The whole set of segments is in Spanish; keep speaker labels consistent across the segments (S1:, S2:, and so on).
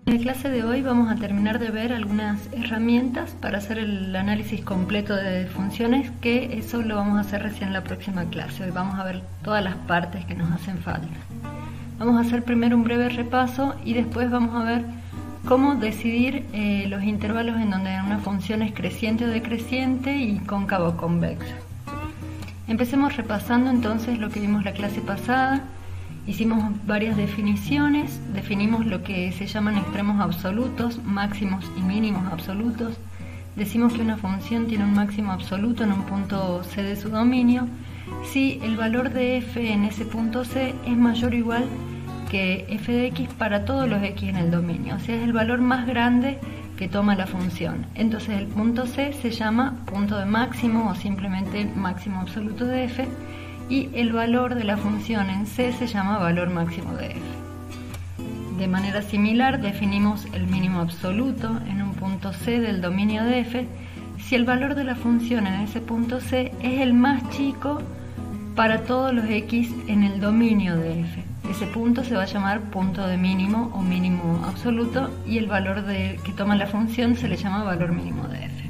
S1: En la clase de hoy vamos a terminar de ver algunas herramientas para hacer el análisis completo de funciones, que eso lo vamos a hacer recién en la próxima clase. Hoy vamos a ver todas las partes que nos hacen falta. Vamos a hacer primero un breve repaso y después vamos a ver cómo decidir los intervalos en donde una función es creciente o decreciente y cóncava o convexa. Empecemos repasando entonces lo que vimos la clase pasada. Hicimos varias definiciones, definimos lo que se llaman extremos absolutos, máximos y mínimos absolutos. Decimos que una función tiene un máximo absoluto en un punto C de su dominio si el valor de f en ese punto C es mayor o igual que f de x para todos los x en el dominio, o sea, es el valor más grande que toma la función. Entonces el punto C se llama punto de máximo o simplemente máximo absoluto de f, y el valor de la función en C se llama valor máximo de f. De manera similar definimos el mínimo absoluto en un punto C del dominio de f si el valor de la función en ese punto C es el más chico para todos los x en el dominio de f. Ese punto se va a llamar punto de mínimo o mínimo absoluto y el valor que toma la función se le llama valor mínimo de f.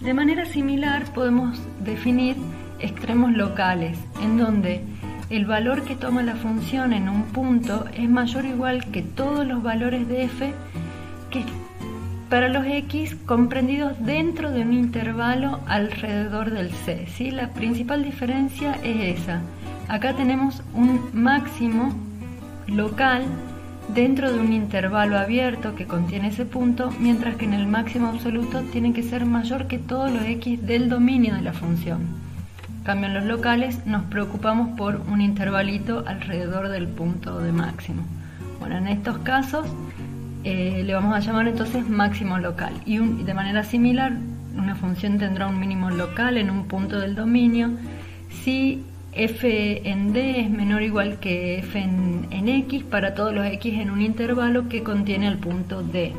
S1: De manera similar podemos definir extremos locales, en donde el valor que toma la función en un punto es mayor o igual que todos los valores de f para los x comprendidos dentro de un intervalo alrededor del c, ¿sí? La principal diferencia es esa. Acá tenemos un máximo local dentro de un intervalo abierto que contiene ese punto, mientras que en el máximo absoluto tiene que ser mayor que todos los x del dominio de la función. En cambio, en los locales nos preocupamos por un intervalito alrededor del punto de máximo. Bueno, en estos casos le vamos a llamar entonces máximo local. Y de manera similar, una función tendrá un mínimo local en un punto del dominio si f en d es menor o igual que f en x para todos los x en un intervalo que contiene el punto d.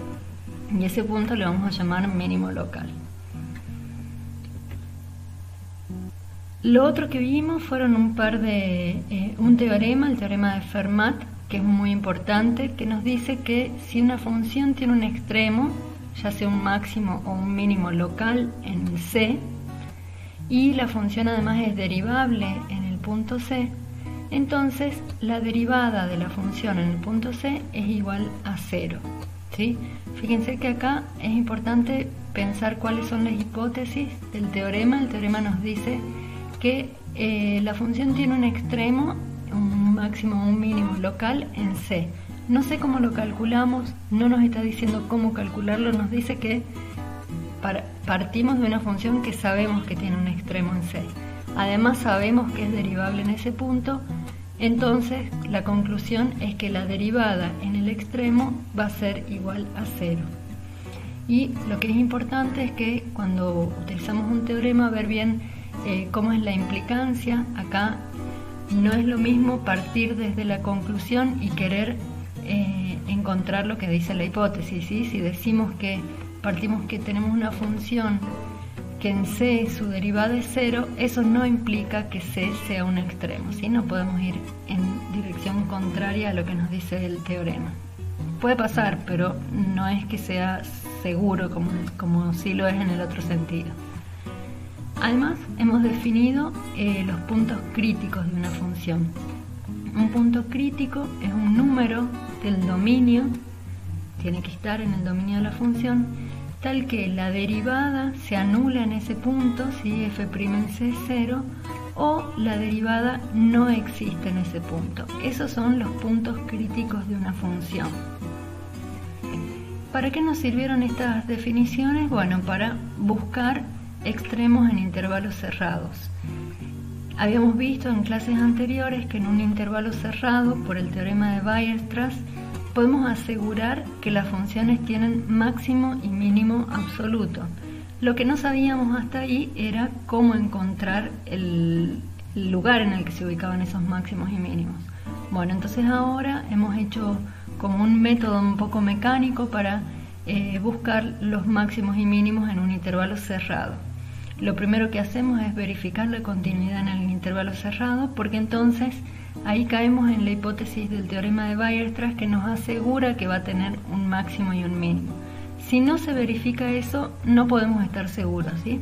S1: Y ese punto le vamos a llamar mínimo local. Lo otro que vimos fueron un teorema, el teorema de Fermat, que es muy importante, que nos dice que si una función tiene un extremo, ya sea un máximo o un mínimo local en C, y la función además es derivable en el punto C, entonces la derivada de la función en el punto C es igual a 0, ¿sí? Fíjense que acá es importante pensar cuáles son las hipótesis del teorema. El teorema nos dice que la función tiene un extremo, un máximo o un mínimo local en C. No sé cómo lo calculamos, no nos está diciendo cómo calcularlo, nos dice que partimos de una función que sabemos que tiene un extremo en C. Además sabemos que es derivable en ese punto, entonces la conclusión es que la derivada en el extremo va a ser igual a 0. Y lo que es importante es que cuando utilizamos un teorema, ver bien cómo es la implicancia. Acá no es lo mismo partir desde la conclusión y querer encontrar lo que dice la hipótesis, ¿sí? Si decimos que partimos que tenemos una función que en C su derivada es 0, eso no implica que C sea un extremo, ¿sí? No podemos ir en dirección contraria a lo que nos dice el teorema. Puede pasar, pero no es que sea seguro como sí lo es en el otro sentido. Además, hemos definido los puntos críticos de una función. Un punto crítico es un número del dominio, tiene que estar en el dominio de la función, tal que la derivada se anula en ese punto si f' en c es 0, o la derivada no existe en ese punto. Esos son los puntos críticos de una función. ¿Para qué nos sirvieron estas definiciones? Bueno, para buscar extremos en intervalos cerrados. Habíamos visto en clases anteriores que en un intervalo cerrado, por el teorema de Weierstrass, podemos asegurar que las funciones tienen máximo y mínimo absoluto. Lo que no sabíamos hasta ahí era cómo encontrar el lugar en el que se ubicaban esos máximos y mínimos. Bueno, entonces ahora hemos hecho como un método un poco mecánico para buscar los máximos y mínimos en un intervalo cerrado. Lo primero que hacemos es verificar la continuidad en el intervalo cerrado, porque entonces ahí caemos en la hipótesis del teorema de Weierstrass, que nos asegura que va a tener un máximo y un mínimo. Si no se verifica eso, no podemos estar seguros, ¿sí?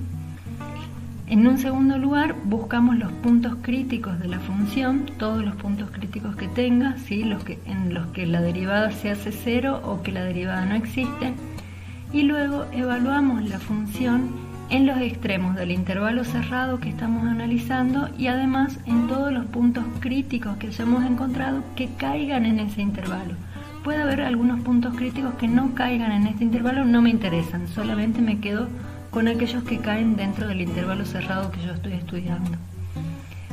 S1: En un segundo lugar, buscamos los puntos críticos de la función, todos los puntos críticos que tenga, ¿sí? En los que la derivada se hace cero o que la derivada no existe. Y luego evaluamos la función en los extremos del intervalo cerrado que estamos analizando y además en todos los puntos críticos que hayamos encontrado que caigan en ese intervalo. Puede haber algunos puntos críticos que no caigan en este intervalo, no me interesan, solamente me quedo con aquellos que caen dentro del intervalo cerrado que yo estoy estudiando.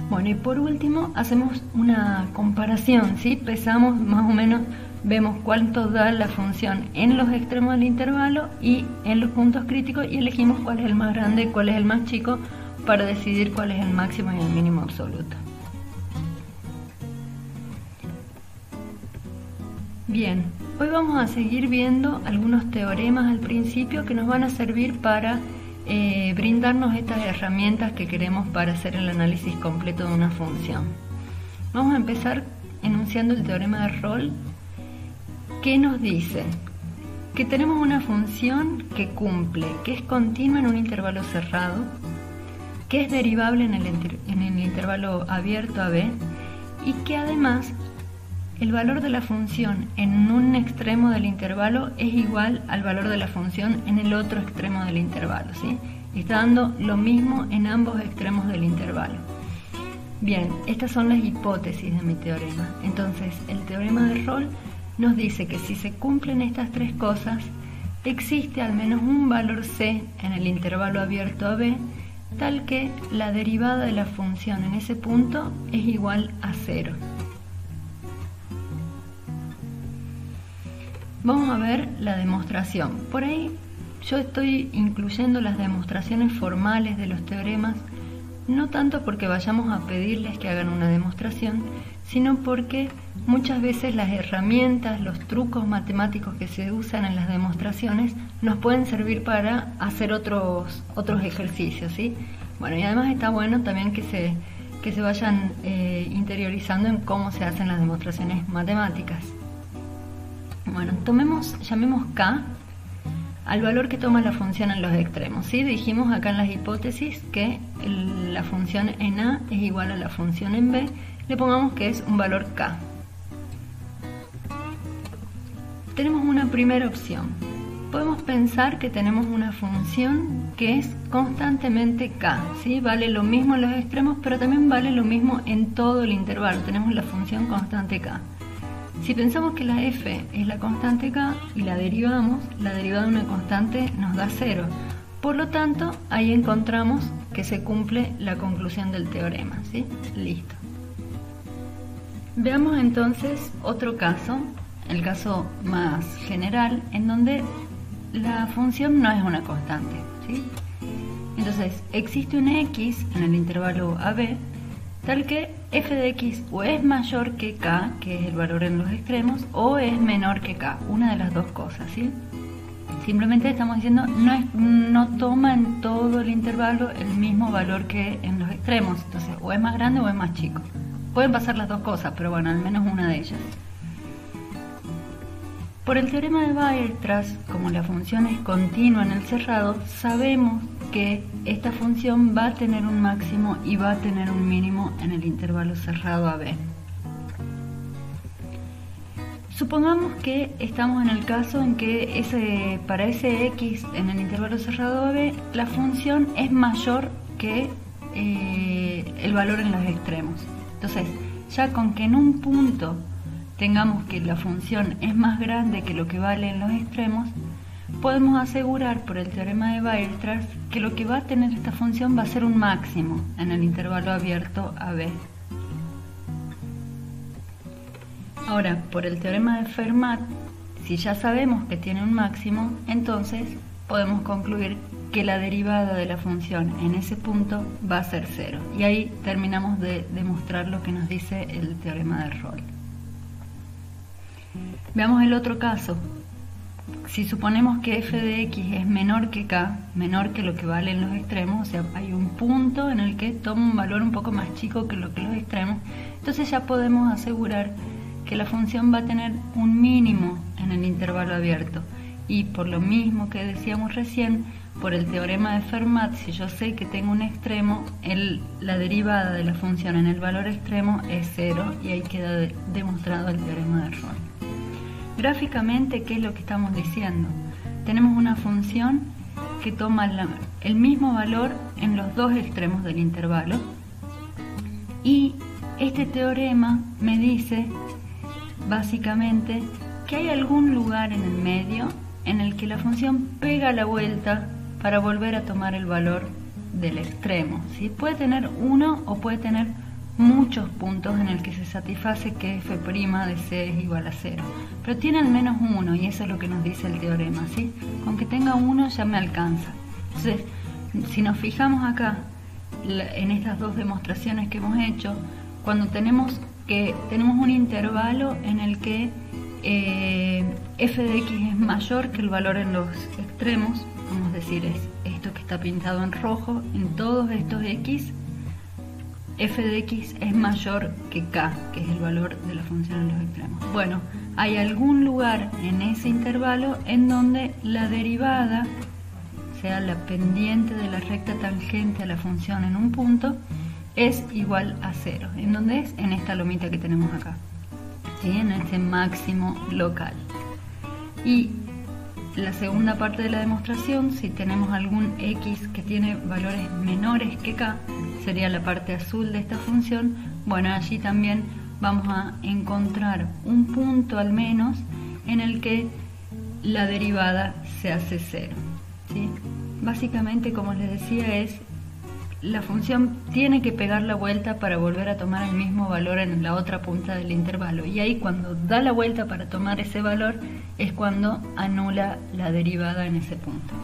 S1: Bueno, y por último hacemos una comparación, ¿sí? Pesamos más o menos, vemos cuánto da la función en los extremos del intervalo y en los puntos críticos y elegimos cuál es el más grande y cuál es el más chico para decidir cuál es el máximo y el mínimo absoluto. Bien, hoy vamos a seguir viendo algunos teoremas al principio que nos van a servir para brindarnos estas herramientas que queremos para hacer el análisis completo de una función. Vamos a empezar enunciando el teorema de Rolle, que nos dice que tenemos una función que cumple, que es continua en un intervalo cerrado, que es derivable en el intervalo abierto a b y que además el valor de la función en un extremo del intervalo es igual al valor de la función en el otro extremo del intervalo, ¿sí? Está dando lo mismo en ambos extremos del intervalo. Bien, estas son las hipótesis de mi teorema. Entonces, el teorema de Rolle nos dice que si se cumplen estas tres cosas, existe al menos un valor c en el intervalo abierto a b, tal que la derivada de la función en ese punto es igual a 0. Vamos a ver la demostración. Por ahí yo estoy incluyendo las demostraciones formales de los teoremas, no tanto porque vayamos a pedirles que hagan una demostración, sino porque muchas veces las herramientas, los trucos matemáticos que se usan en las demostraciones nos pueden servir para hacer otros ejercicios, ¿sí? Bueno, y además está bueno también que se vayan interiorizando en cómo se hacen las demostraciones matemáticas. Bueno, llamemos k al valor que toma la función en los extremos, ¿sí? Dijimos acá en las hipótesis que la función en a es igual a la función en b, le pongamos que es un valor k. Tenemos una primera opción. Podemos pensar que tenemos una función que es constantemente k, ¿sí? Vale lo mismo en los extremos, pero también vale lo mismo en todo el intervalo. Tenemos la función constante k. Si pensamos que la f es la constante k y la derivamos, la derivada de una constante nos da 0. Por lo tanto, ahí encontramos que se cumple la conclusión del teorema, ¿sí? Listo. Veamos entonces otro caso, el caso más general, en donde la función no es una constante, ¿sí? Entonces, existe una x en el intervalo AB, tal que f de x o es mayor que k, que es el valor en los extremos, o es menor que k, una de las dos cosas, ¿sí? Simplemente estamos diciendo no toma en todo el intervalo el mismo valor que en los extremos, entonces o es más grande o es más chico. Pueden pasar las dos cosas, pero bueno, al menos una de ellas. Por el teorema de Weierstrass, como la función es continua en el cerrado, sabemos que esta función va a tener un máximo y va a tener un mínimo en el intervalo cerrado AB. Supongamos que estamos en el caso en que para ese x en el intervalo cerrado AB, la función es mayor que el valor en los extremos. Entonces, ya con que en un punto tengamos que la función es más grande que lo que vale en los extremos, podemos asegurar por el teorema de Weierstrass que lo que va a tener esta función va a ser un máximo en el intervalo abierto AB. Ahora, por el teorema de Fermat, si ya sabemos que tiene un máximo, entonces podemos concluir que la derivada de la función en ese punto va a ser 0. Y ahí terminamos de demostrar lo que nos dice el teorema de Rolle. Veamos el otro caso. Si suponemos que f de x es menor que k, menor que lo que vale en los extremos, o sea, hay un punto en el que toma un valor un poco más chico que lo que los extremos, Entonces ya podemos asegurar que la función va a tener un mínimo en el intervalo abierto. Y por lo mismo que decíamos recién, por el teorema de Fermat, si yo sé que tengo un extremo, la derivada de la función en el valor extremo es 0, y ahí queda demostrado el teorema de Rolle. Gráficamente, ¿qué es lo que estamos diciendo? Tenemos una función que toma el mismo valor en los dos extremos del intervalo, y este teorema me dice básicamente que hay algún lugar en el medio en el que la función pega la vuelta para volver a tomar el valor del extremo, ¿sí? Puede tener uno o puede tener muchos puntos en el que se satisface que f' de c es igual a 0, pero tiene al menos uno, y eso es lo que nos dice el teorema, ¿sí? Con que tenga uno ya me alcanza. Entonces, si nos fijamos acá en estas dos demostraciones que hemos hecho, cuando tenemos un intervalo en el que f de x es mayor que el valor en los extremos, vamos a decir es esto que está pintado en rojo, en todos estos x, f de x es mayor que k, que es el valor de la función en los extremos. Bueno, hay algún lugar en ese intervalo en donde la derivada, o sea, la pendiente de la recta tangente a la función en un punto, es igual a 0. ¿En dónde es? En esta lomita que tenemos acá, ¿sí? En este máximo local. Y la segunda parte de la demostración, si tenemos algún x que tiene valores menores que k, sería la parte azul de esta función. Bueno, allí también vamos a encontrar un punto al menos en el que la derivada se hace 0, ¿sí? Básicamente, como les decía, la función tiene que pegar la vuelta para volver a tomar el mismo valor en la otra punta del intervalo, y ahí cuando da la vuelta para tomar ese valor es cuando anula la derivada en ese punto.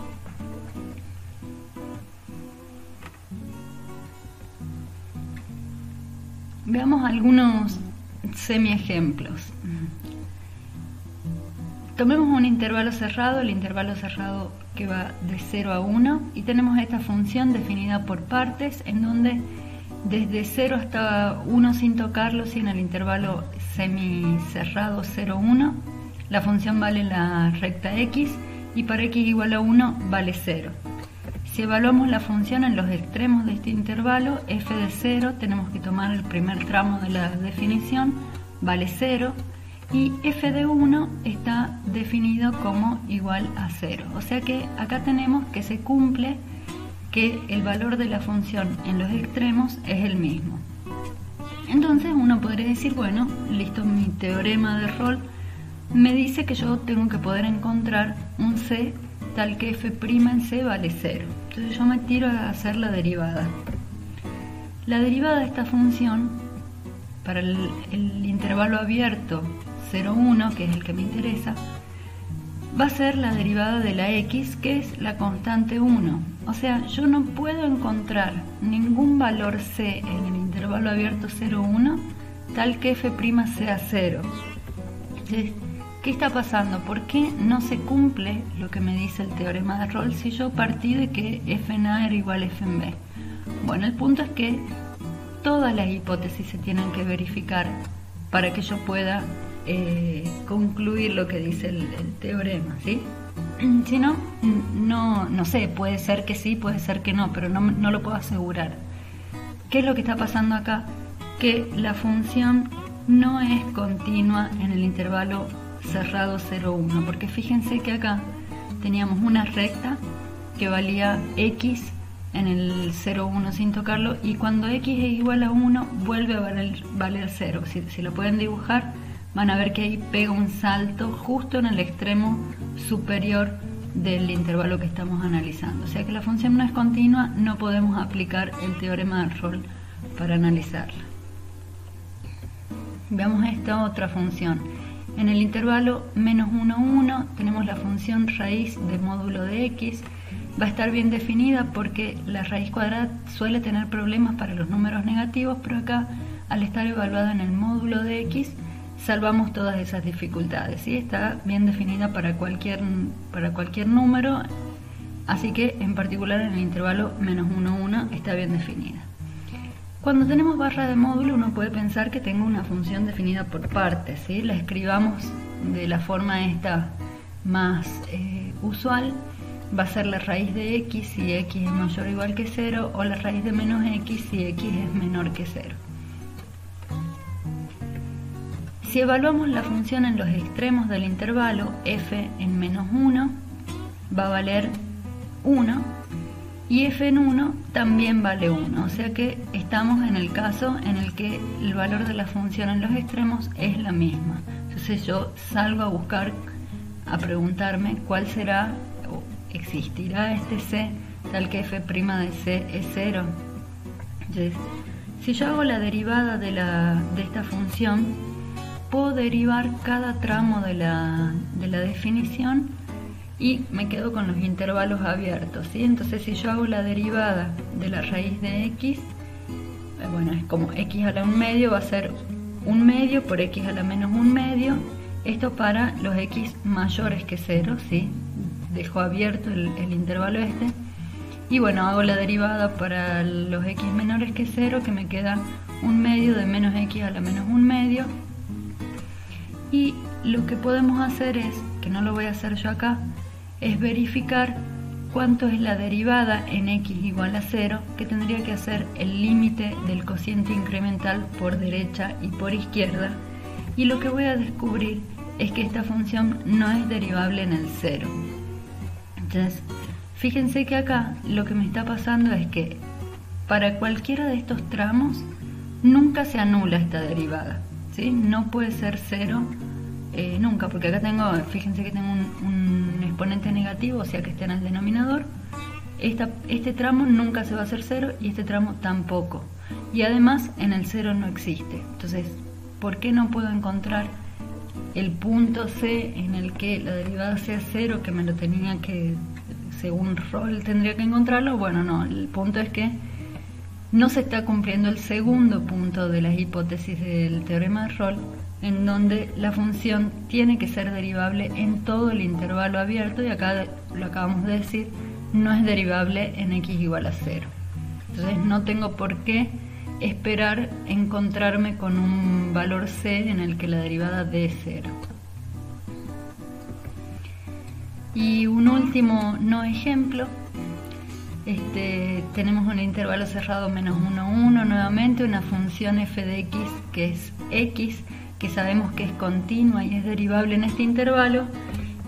S1: Veamos algunos semi-ejemplos. Tomemos un intervalo cerrado, el intervalo cerrado que va de 0 a 1, y tenemos esta función definida por partes, en donde desde 0 hasta 1 sin tocarlo, sin el intervalo semicerrado 0, 1, la función vale la recta x, y para x igual a 1 vale 0. Si evaluamos la función en los extremos de este intervalo, f de 0, tenemos que tomar el primer tramo de la definición, vale 0, y f de 1 está definido como igual a 0. O sea que acá tenemos que se cumple que el valor de la función en los extremos es el mismo. Entonces uno podría decir, bueno, listo, mi teorema de Rolle me dice que yo tengo que poder encontrar un c tal que f' en c vale 0. Entonces yo me tiro a hacer la derivada. La derivada de esta función para el intervalo abierto 0, 1, que es el que me interesa, va a ser la derivada de la x, que es la constante 1. O sea, yo no puedo encontrar ningún valor c en el intervalo abierto 0, 1 tal que f' sea 0. Entonces, ¿qué está pasando? ¿Por qué no se cumple lo que me dice el teorema de Rolle si yo partí de que f en a era igual a f en b? Bueno, el punto es que todas las hipótesis se tienen que verificar para que yo pueda concluir lo que dice el teorema, ¿sí? Si no, no sé, puede ser que sí, puede ser que no, pero no lo puedo asegurar. ¿Qué es lo que está pasando acá? Que la función no es continua en el intervalo cerrado 0, 1, porque fíjense que acá teníamos una recta que valía x en el 0, 1 sin tocarlo, y cuando x es igual a 1 vuelve a valer 0. Si lo pueden dibujar, van a ver que ahí pega un salto justo en el extremo superior del intervalo que estamos analizando. O sea que la función no es continua, no podemos aplicar el teorema de Rolle para analizarla. Veamos esta otra función. En el intervalo menos 1, 1 tenemos la función raíz de módulo de x. Va a estar bien definida porque la raíz cuadrada suele tener problemas para los números negativos, pero acá, al estar evaluada en el módulo de x, salvamos todas esas dificultades, ¿sí? Está bien definida para cualquier número, así que en particular en el intervalo menos 1, 1 está bien definida. Cuando tenemos barra de módulo uno puede pensar que tengo una función definida por partes, ¿sí? La escribamos de la forma esta más usual. Va a ser la raíz de x si x es mayor o igual que 0, o la raíz de menos x si x es menor que 0. Si evaluamos la función en los extremos del intervalo, f en menos 1 va a valer 1 y f en 1 también vale 1, o sea que estamos en el caso en el que el valor de la función en los extremos es la misma. Entonces yo salgo a buscar, a preguntarme cuál será, o existirá este c tal que f' de c es 0. Entonces, si yo hago la derivada de esta función, puedo derivar cada tramo de la definición y me quedo con los intervalos abiertos, ¿sí? Entonces si yo hago la derivada de la raíz de x, bueno, es como x a la 1 medio, va a ser 1 medio por x a la menos 1 medio, esto para los x mayores que 0, ¿sí? Dejo abierto el intervalo este, y bueno, hago la derivada para los x menores que 0, que me queda 1 medio de menos x a la menos 1 medio. Y lo que podemos hacer es, que no lo voy a hacer yo acá, es verificar cuánto es la derivada en x igual a 0, que tendría que hacer el límite del cociente incremental por derecha y por izquierda, y lo que voy a descubrir es que esta función no es derivable en el 0. Entonces, fíjense que acá lo que me está pasando es que para cualquiera de estos tramos nunca se anula esta derivada, ¿sí? No puede ser 0 nunca, porque acá tengo, fíjense que tengo un exponente negativo, o sea que está en el denominador. Este tramo nunca se va a hacer 0 y este tramo tampoco. Y además en el 0 no existe. Entonces, ¿por qué no puedo encontrar el punto C en el que la derivada sea 0, que me lo tenía que, según Rolle tendría que encontrarlo? Bueno, no, el punto es que no se está cumpliendo el segundo punto de las hipótesis del teorema de Rolle, en donde la función tiene que ser derivable en todo el intervalo abierto, y acá lo acabamos de decir, no es derivable en x igual a 0. Entonces no tengo por qué esperar encontrarme con un valor c en el que la derivada dé 0. Y un último no ejemplo, tenemos un intervalo cerrado menos 1, 1, nuevamente una función f de x que es x, que sabemos que es continua y es derivable en este intervalo,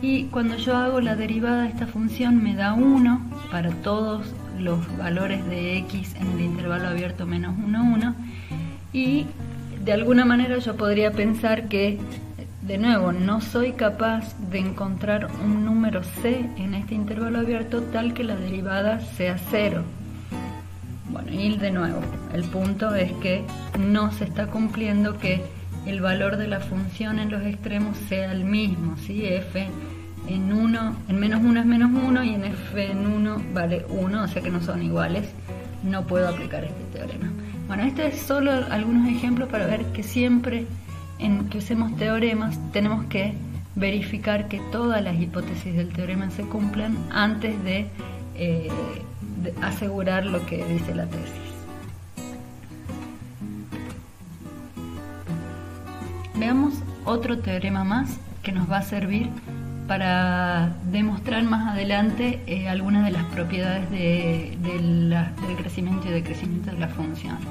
S1: y cuando yo hago la derivada de esta función me da 1 para todos los valores de x en el intervalo abierto menos 1, 1, y de alguna manera yo podría pensar que, de nuevo, no soy capaz de encontrar un número c en este intervalo abierto tal que la derivada sea 0. Bueno, y de nuevo, el punto es que no se está cumpliendo que el valor de la función en los extremos sea el mismo, ¿sí? F en menos 1 es menos 1 y en f en 1 vale 1, o sea que no son iguales. No puedo aplicar este teorema. Bueno, este es solo algunos ejemplos para ver que siempre en que usemos teoremas tenemos que verificar que todas las hipótesis del teorema se cumplan antes de asegurar lo que dice la tesis. Veamos otro teorema más que nos va a servir para demostrar más adelante algunas de las propiedades del crecimiento y decrecimiento de las funciones.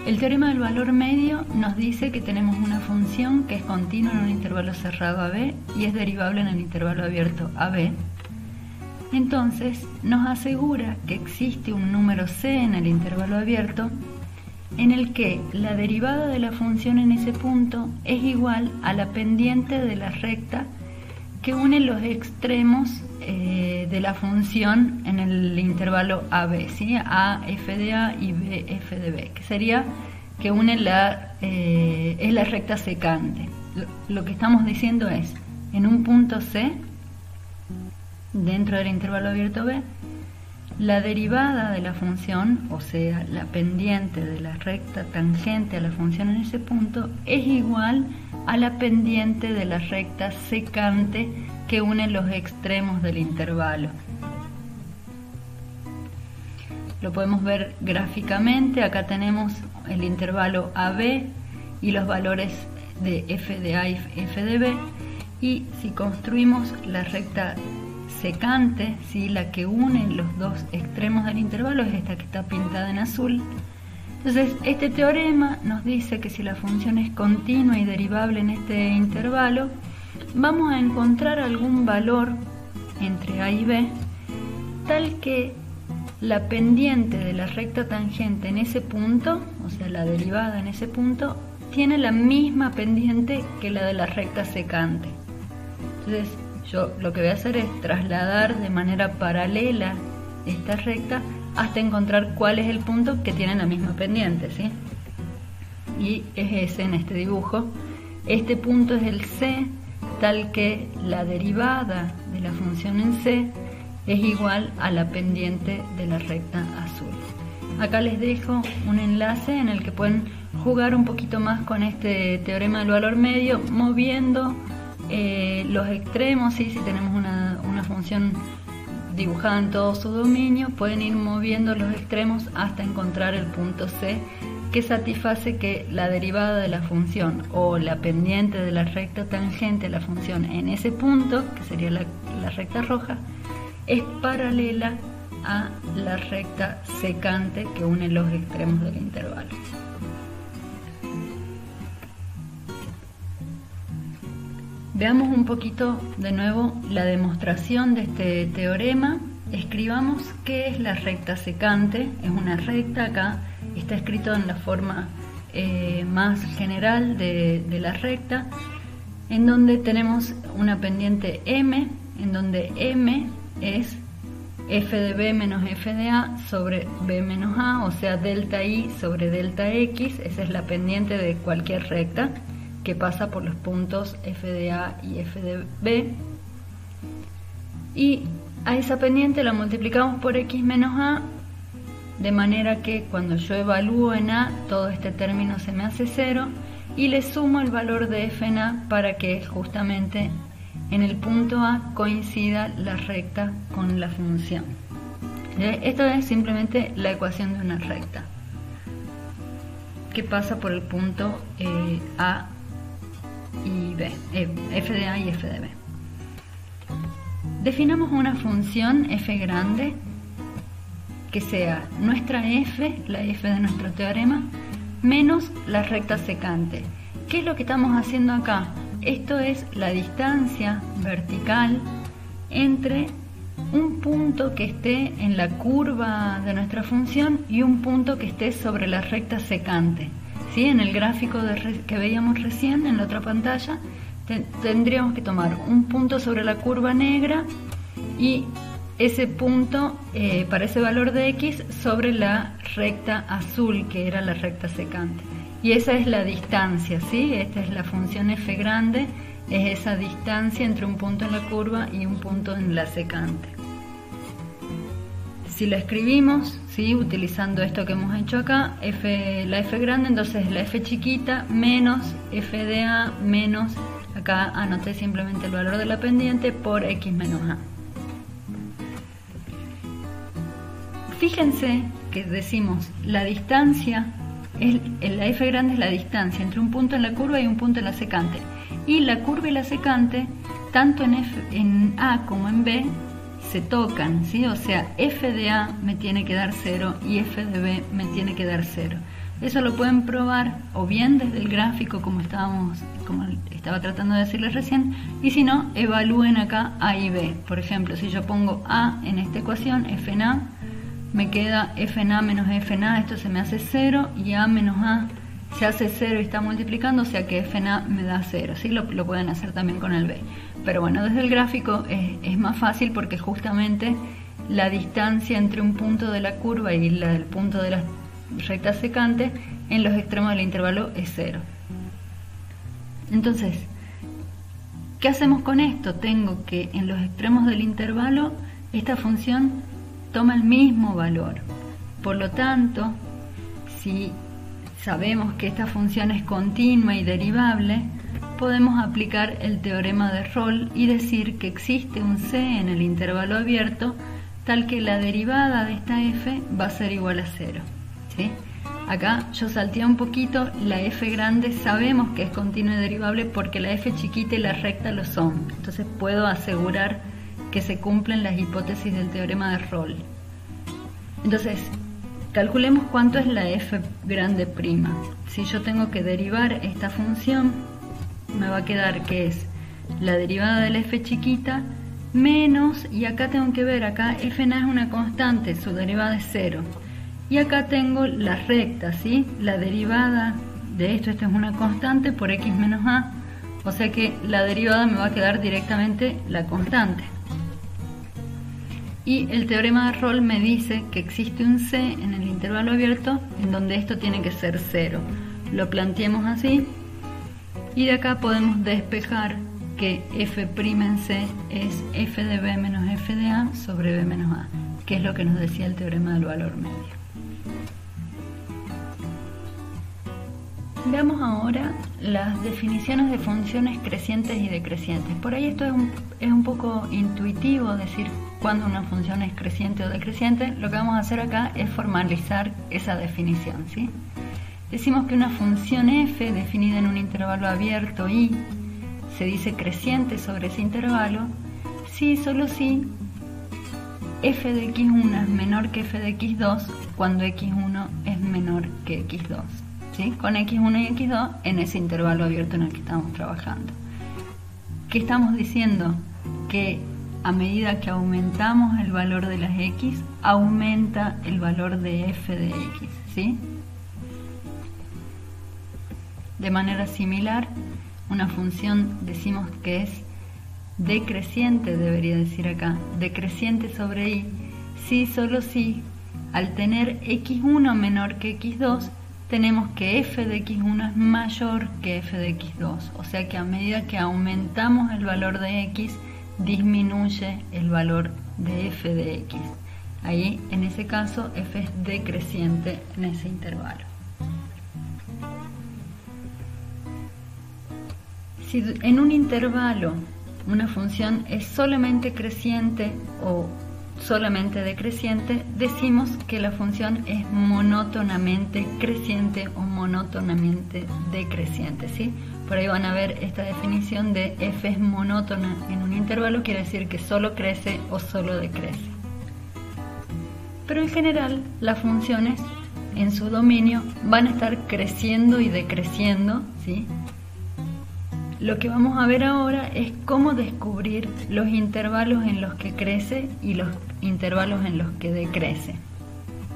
S1: El teorema del valor medio nos dice que tenemos una función que es continua en un intervalo cerrado AB y es derivable en el intervalo abierto AB. Entonces nos asegura que existe un número c en el intervalo abierto en el que la derivada de la función en ese punto es igual a la pendiente de la recta que une los extremos de la función en el intervalo AB, ¿sí? A f de A y B f de B, que sería que une es la recta secante. Lo que estamos diciendo es, en un punto C, dentro del intervalo abierto B, la derivada de la función, o sea, la pendiente de la recta tangente a la función en ese punto, es igual a la pendiente de la recta secante que une los extremos del intervalo. Lo podemos ver gráficamente. Acá tenemos el intervalo AB y los valores de f de A y f de B. Y si construimos la recta secante, ¿sí? La que une los dos extremos del intervalo es esta que está pintada en azul. Entonces, este teorema nos dice que si la función es continua y derivable en este intervalo, vamos a encontrar algún valor entre A y B, tal que la pendiente de la recta tangente en ese punto, o sea, la derivada en ese punto, tiene la misma pendiente que la de la recta secante. Entonces, yo lo que voy a hacer es trasladar de manera paralela esta recta hasta encontrar cuál es el punto que tiene la misma pendiente, ¿sí? Y es ese en este dibujo. Este punto es el C, tal que la derivada de la función en C es igual a la pendiente de la recta azul. Acá les dejo un enlace en el que pueden jugar un poquito más con este teorema del valor medio, moviendo los extremos, ¿sí? Si tenemos una función dibujada en todo su dominio, pueden ir moviendo los extremos hasta encontrar el punto C, que satisface que la derivada de la función o la pendiente de la recta tangente de la función en ese punto, que sería la recta roja, es paralela a la recta secante que une los extremos del intervalo. Veamos un poquito de nuevo la demostración de este teorema. Escribamos qué es la recta secante. Es una recta, acá está escrito en la forma más general de la recta, en donde tenemos una pendiente M, en donde M es f de B menos f de A sobre B menos A, o sea, delta I sobre delta X. Esa es la pendiente de cualquier recta que pasa por los puntos f de A y f de B, y a esa pendiente la multiplicamos por x menos A, de manera que cuando yo evalúo en A, todo este término se me hace 0, y le sumo el valor de f en A para que justamente en el punto A coincida la recta con la función. Esto es simplemente la ecuación de una recta que pasa por el punto A y B, f de A y f de B. Definamos una función f grande que sea nuestra f, la f de nuestro teorema, menos la recta secante. ¿Qué es lo que estamos haciendo acá? Esto es la distancia vertical entre un punto que esté en la curva de nuestra función y un punto que esté sobre la recta secante. ¿Sí? En el gráfico que veíamos recién en la otra pantalla, tendríamos que tomar un punto sobre la curva negra y ese punto para ese valor de x sobre la recta azul, que era la recta secante. Y esa es la distancia, ¿sí? Esta es la función f grande, es esa distancia entre un punto en la curva y un punto en la secante. Si la escribimos, ¿sí? Utilizando esto que hemos hecho acá, la f grande, entonces la f chiquita menos f de A menos, acá anoté simplemente el valor de la pendiente, por x menos A. Fíjense que decimos la distancia, la f grande es la distancia entre un punto en la curva y un punto en la secante, y la curva y la secante tanto en A como en B se tocan, ¿sí? O sea, f de A me tiene que dar 0 y f de B me tiene que dar 0. Eso lo pueden probar o bien desde el gráfico como estaba tratando de decirles recién, y si no, evalúen acá A y B. Por ejemplo, si yo pongo A en esta ecuación, f en A, me queda f en A menos f en A, esto se me hace 0, y A menos A se hace 0 y está multiplicando, o sea que f en A me da 0, ¿sí? Lo pueden hacer también con el B. Pero bueno, desde el gráfico es más fácil porque justamente la distancia entre un punto de la curva y el punto de la recta secante en los extremos del intervalo es 0. Entonces, ¿qué hacemos con esto? Tengo que en los extremos del intervalo esta función toma el mismo valor. Por lo tanto, si sabemos que esta función es continua y derivable, podemos aplicar el teorema de Rolle y decir que existe un C en el intervalo abierto tal que la derivada de esta f va a ser igual a 0, ¿sí? Acá yo salteé un poquito, la f grande sabemos que es continua y derivable porque la f chiquita y la recta lo son, entonces puedo asegurar que se cumplen las hipótesis del teorema de Rolle. Entonces, calculemos cuánto es la f grande prima. Si yo tengo que derivar esta función, me va a quedar que es la derivada de la f chiquita menos, y acá tengo que ver, acá f es una constante, su derivada es 0. Y acá tengo la recta, ¿sí? La derivada de esto es una constante por x menos a, o sea que la derivada me va a quedar directamente la constante. Y el teorema de Rolle me dice que existe un c en el intervalo abierto en donde esto tiene que ser 0. Lo planteamos así y de acá podemos despejar que f' en c es f de b menos f de a sobre b menos a, que es lo que nos decía el teorema del valor medio. Veamos ahora las definiciones de funciones crecientes y decrecientes. Por ahí esto es un poco intuitivo decir cuándo una función es creciente o decreciente. Lo que vamos a hacer acá es formalizar esa definición, ¿sí? Decimos que una función f definida en un intervalo abierto y se dice creciente sobre ese intervalo si, solo si f de x1 es menor que f de x2 cuando x1 es menor que x2. ¿Sí? Con x1 y x2 en ese intervalo abierto en el que estamos trabajando. ¿Qué estamos diciendo? Que a medida que aumentamos el valor de las x, aumenta el valor de f de x, ¿sí? De manera similar, una función decimos que es decreciente, debería decir acá, decreciente sobre y, si, solo si, al tener x1 menor que x2, tenemos que f de x1 es mayor que f de x2, o sea que a medida que aumentamos el valor de x, disminuye el valor de f de x. Ahí, en ese caso, f es decreciente en ese intervalo. Si en un intervalo una función es solamente creciente o solamente decreciente, decimos que la función es monótonamente creciente o monótonamente decreciente, ¿sí? Por ahí van a ver esta definición de f es monótona en un intervalo, quiere decir que solo crece o solo decrece. Pero en general las funciones en su dominio van a estar creciendo y decreciendo, ¿sí? Lo que vamos a ver ahora es cómo descubrir los intervalos en los que crece y los intervalos en los que decrece.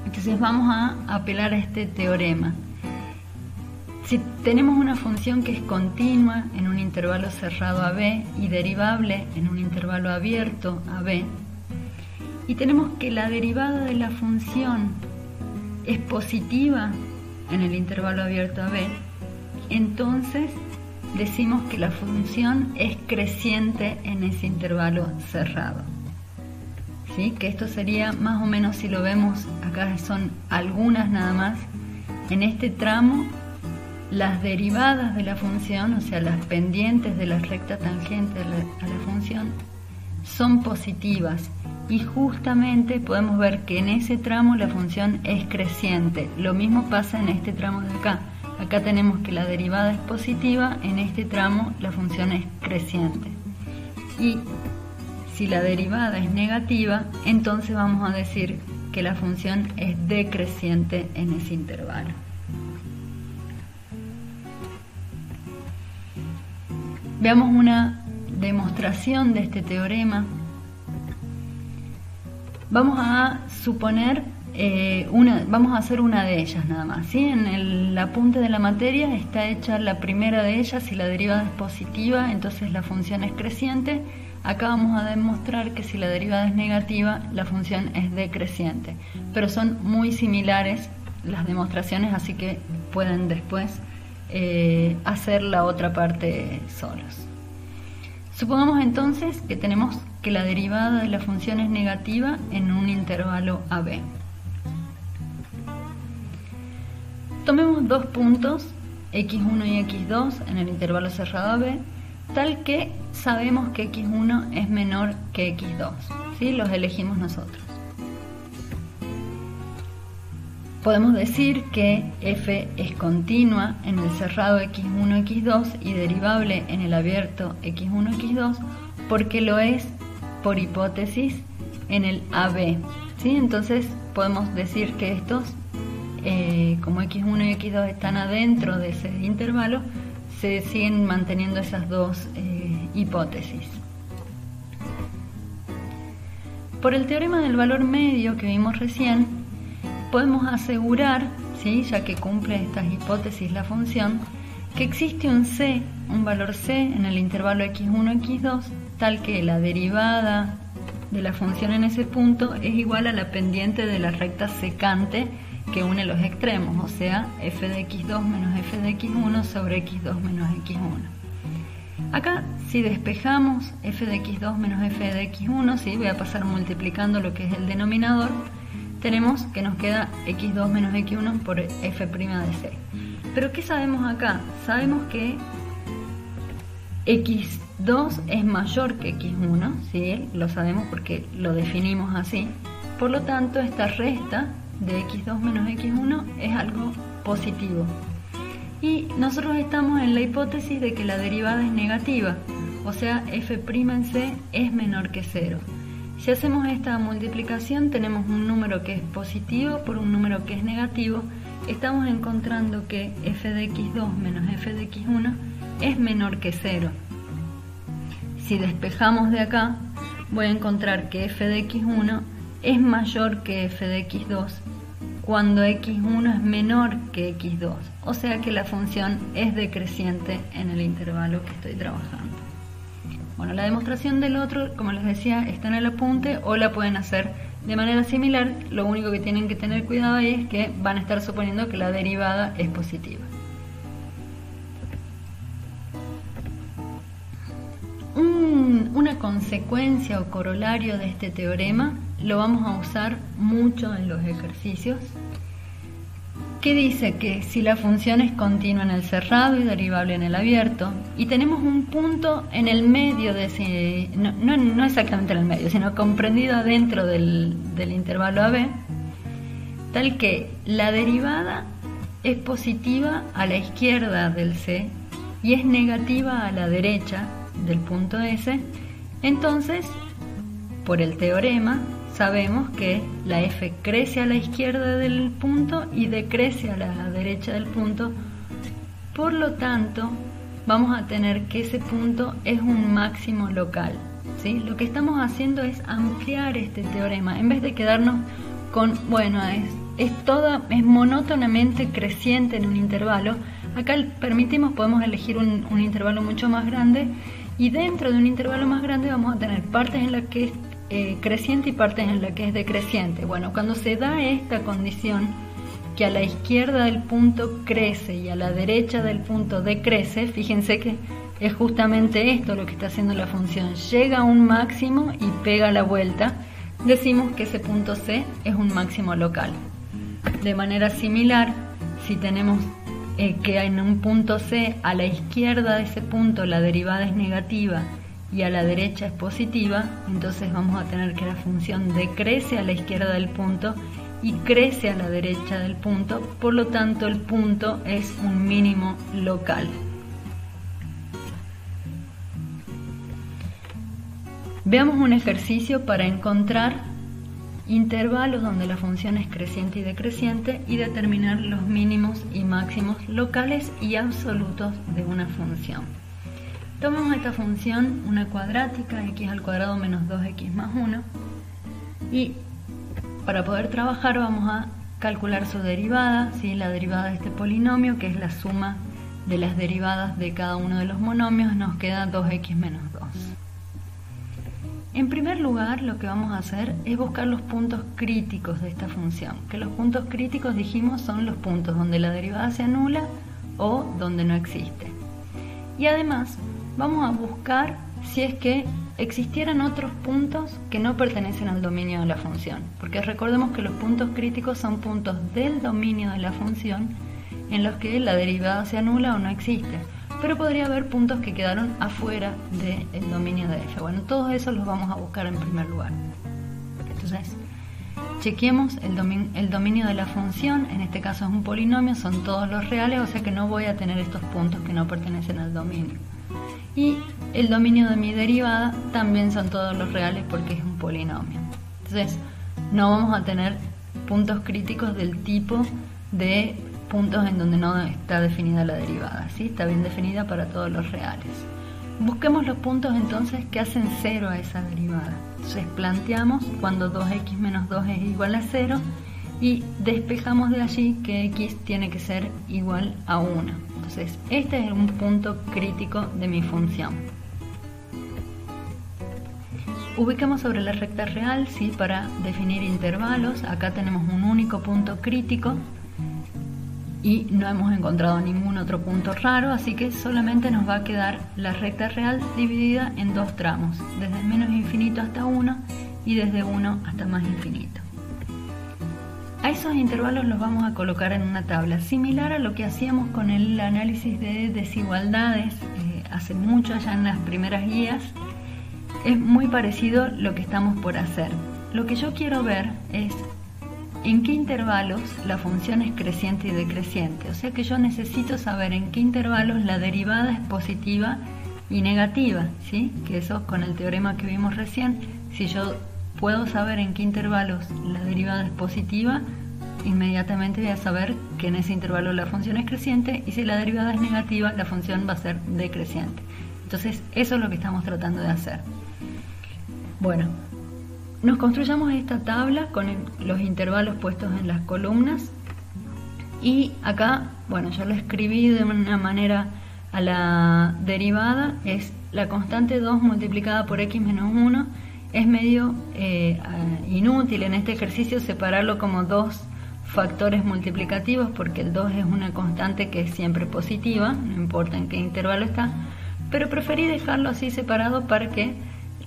S1: Entonces vamos a apelar a este teorema. Si tenemos una función que es continua en un intervalo cerrado a b y derivable en un intervalo abierto a b, y tenemos que la derivada de la función es positiva en el intervalo abierto a b, entonces decimos que la función es creciente en ese intervalo cerrado. ¿Sí? Que esto sería más o menos, si lo vemos, acá son algunas nada más. En este tramo, las derivadas de la función, o sea, las pendientes de la recta tangente a la función, son positivas. Y justamente podemos ver que en ese tramo la función es creciente. Lo mismo pasa en este tramo de acá. Acá tenemos que la derivada es positiva, en este tramo la función es creciente. Y si la derivada es negativa, entonces vamos a decir que la función es decreciente en ese intervalo. Veamos una demostración de este teorema. Vamos a suponer vamos a hacer una de ellas nada más, ¿sí? En el apunte de la materia está hecha la primera de ellas. Si la derivada es positiva, entonces la función es creciente. Acá vamos a demostrar que si la derivada es negativa, la función es decreciente. Pero son muy similares las demostraciones, así que pueden después hacer la otra parte solos. Supongamos entonces que tenemos que la derivada de la función es negativa en un intervalo AB. Tomemos dos puntos, x1 y x2, en el intervalo cerrado AB, tal que sabemos que x1 es menor que x2, ¿sí? Los elegimos nosotros. Podemos decir que f es continua en el cerrado x1, x2 y derivable en el abierto x1, x2 porque lo es por hipótesis en el AB, ¿sí? Entonces podemos decir que estos, como x1 y x2 están adentro de ese intervalo, se siguen manteniendo esas dos hipótesis. Por el teorema del valor medio que vimos recién, podemos asegurar, ¿sí?, ya que cumple estas hipótesis la función, que existe un c, un valor c en el intervalo x1, x2, tal que la derivada de la función en ese punto es igual a la pendiente de la recta secante que une los extremos, o sea, f de x2 menos f de x1 sobre x2 menos x1. Acá, si despejamos f de x2 menos f de x1, ¿sí?, voy a pasar multiplicando lo que es el denominador, tenemos que nos queda x2 menos x1 por f' de c. Pero ¿qué sabemos acá? Sabemos que x2 es mayor que x1, ¿sí? Lo sabemos porque lo definimos así. Por lo tanto, esta resta de x2 menos x1 es algo positivo. Y nosotros estamos en la hipótesis de que la derivada es negativa, o sea, f' en c es menor que 0. Si hacemos esta multiplicación, tenemos un número que es positivo por un número que es negativo. Estamos encontrando que f de x2 menos f de x1 es menor que 0. Si despejamos de acá, voy a encontrar que f de x1 es mayor que f de x2 cuando x1 es menor que x2. O sea que la función es decreciente en el intervalo que estoy trabajando. Bueno, la demostración del otro, como les decía, está en el apunte o la pueden hacer de manera similar. Lo único que tienen que tener cuidado ahí es que van a estar suponiendo que la derivada es positiva. Una consecuencia o corolario de este teorema lo vamos a usar mucho en los ejercicios, que dice que si la función es continua en el cerrado y derivable en el abierto, y tenemos un punto en el medio de ese, no exactamente en el medio, sino comprendido adentro del intervalo AB, tal que la derivada es positiva a la izquierda del C y es negativa a la derecha del punto S, entonces, por el teorema, sabemos que la f crece a la izquierda del punto y decrece a la derecha del punto. Por lo tanto, vamos a tener que ese punto es un máximo local, ¿sí? Lo que estamos haciendo es ampliar este teorema. En vez de quedarnos con, bueno, es monótonamente creciente en un intervalo, acá podemos elegir un intervalo mucho más grande, y dentro de un intervalo más grande vamos a tener partes en las que es creciente y partes en las que es decreciente. Bueno, cuando se da esta condición, que a la izquierda del punto crece y a la derecha del punto decrece, fíjense que es justamente esto lo que está haciendo la función. Llega a un máximo y pega la vuelta. Decimos que ese punto C es un máximo local. De manera similar, si tenemos que en un punto C, a la izquierda de ese punto la derivada es negativa y a la derecha es positiva, entonces vamos a tener que la función decrece a la izquierda del punto y crece a la derecha del punto, por lo tanto el punto es un mínimo local. Veamos un ejercicio para encontrar intervalos donde la función es creciente y decreciente y determinar los mínimos y máximos locales y absolutos de una función. Tomemos esta función, una cuadrática, x al cuadrado menos 2x más 1, y para poder trabajar vamos a calcular su derivada, ¿sí? La derivada de este polinomio, que es la suma de las derivadas de cada uno de los monomios, nos queda 2x menos 2. En primer lugar, lo que vamos a hacer es buscar los puntos críticos de esta función, que los puntos críticos, dijimos, son los puntos donde la derivada se anula o donde no existe. Y además, vamos a buscar si es que existieran otros puntos que no pertenecen al dominio de la función, porque recordemos que los puntos críticos son puntos del dominio de la función en los que la derivada se anula o no existe, pero podría haber puntos que quedaron afuera del dominio de f. Bueno, todos esos los vamos a buscar en primer lugar. Entonces, chequeemos el dominio de la función. En este caso es un polinomio, son todos los reales, o sea que no voy a tener estos puntos que no pertenecen al dominio. Y el dominio de mi derivada también son todos los reales porque es un polinomio. Entonces no vamos a tener puntos críticos del tipo de puntos en donde no está definida la derivada, ¿sí? Está bien definida para todos los reales. Busquemos los puntos entonces que hacen 0 a esa derivada. Entonces planteamos cuando 2x menos 2 es igual a 0 y despejamos de allí que x tiene que ser igual a 1. Entonces este es un punto crítico de mi función. Ubiquemos sobre la recta real, ¿sí? Para definir intervalos. Acá tenemos un único punto crítico y no hemos encontrado ningún otro punto raro, así que solamente nos va a quedar la recta real dividida en dos tramos, desde menos infinito hasta 1 y desde 1 hasta más infinito. A esos intervalos los vamos a colocar en una tabla, similar a lo que hacíamos con el análisis de desigualdades hace mucho, allá en las primeras guías. Es muy parecido lo que estamos por hacer. Lo que yo quiero ver es en qué intervalos la función es creciente y decreciente. O sea que yo necesito saber en qué intervalos la derivada es positiva y negativa, ¿sí? Que eso con el teorema que vimos recién, si yo puedo saber en qué intervalos la derivada es positiva, inmediatamente voy a saber que en ese intervalo la función es creciente, y si la derivada es negativa, la función va a ser decreciente. Entonces eso es lo que estamos tratando de hacer. Bueno, nos construyamos esta tabla con los intervalos puestos en las columnas, y acá, bueno, yo lo escribí de una manera a la derivada, es la constante 2 multiplicada por x menos 1. Es medio inútil en este ejercicio separarlo como dos factores multiplicativos, porque el 2 es una constante que es siempre positiva, no importa en qué intervalo está, pero preferí dejarlo así separado para que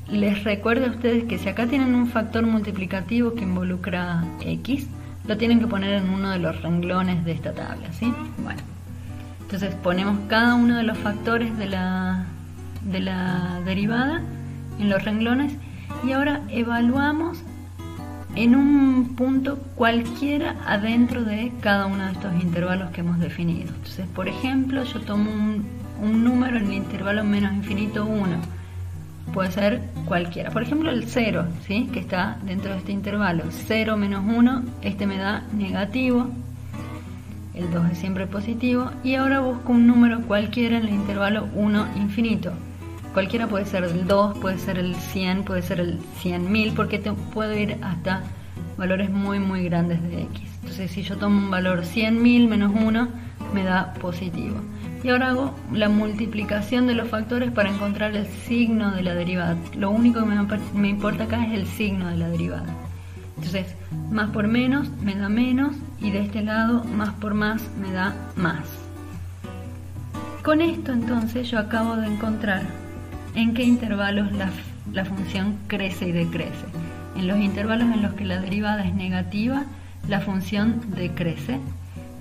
S1: les recuerde a ustedes que si acá tienen un factor multiplicativo que involucra x, lo tienen que poner en uno de los renglones de esta tabla, ¿sí? Bueno, entonces ponemos cada uno de los factores de la derivada en los renglones, y ahora evaluamos en un punto cualquiera adentro de cada uno de estos intervalos que hemos definido. Entonces, por ejemplo, yo tomo un número en el intervalo menos infinito 1. Puede ser cualquiera, por ejemplo el 0, ¿sí? Que está dentro de este intervalo. 0 menos 1, este me da negativo, el 2 es siempre positivo, y ahora busco un número cualquiera en el intervalo 1 infinito. Cualquiera puede ser el 2, puede ser el 100, puede ser el 100.000, porque puedo ir hasta valores muy muy grandes de x. Entonces si yo tomo un valor 100.000 menos 1, me da positivo. Y ahora hago la multiplicación de los factores para encontrar el signo de la derivada. Lo único que me importa acá es el signo de la derivada. Entonces, más por menos me da menos, y de este lado más por más me da más. Con esto entonces yo acabo de encontrar en qué intervalos la función crece y decrece. En los intervalos en los que la derivada es negativa, la función decrece.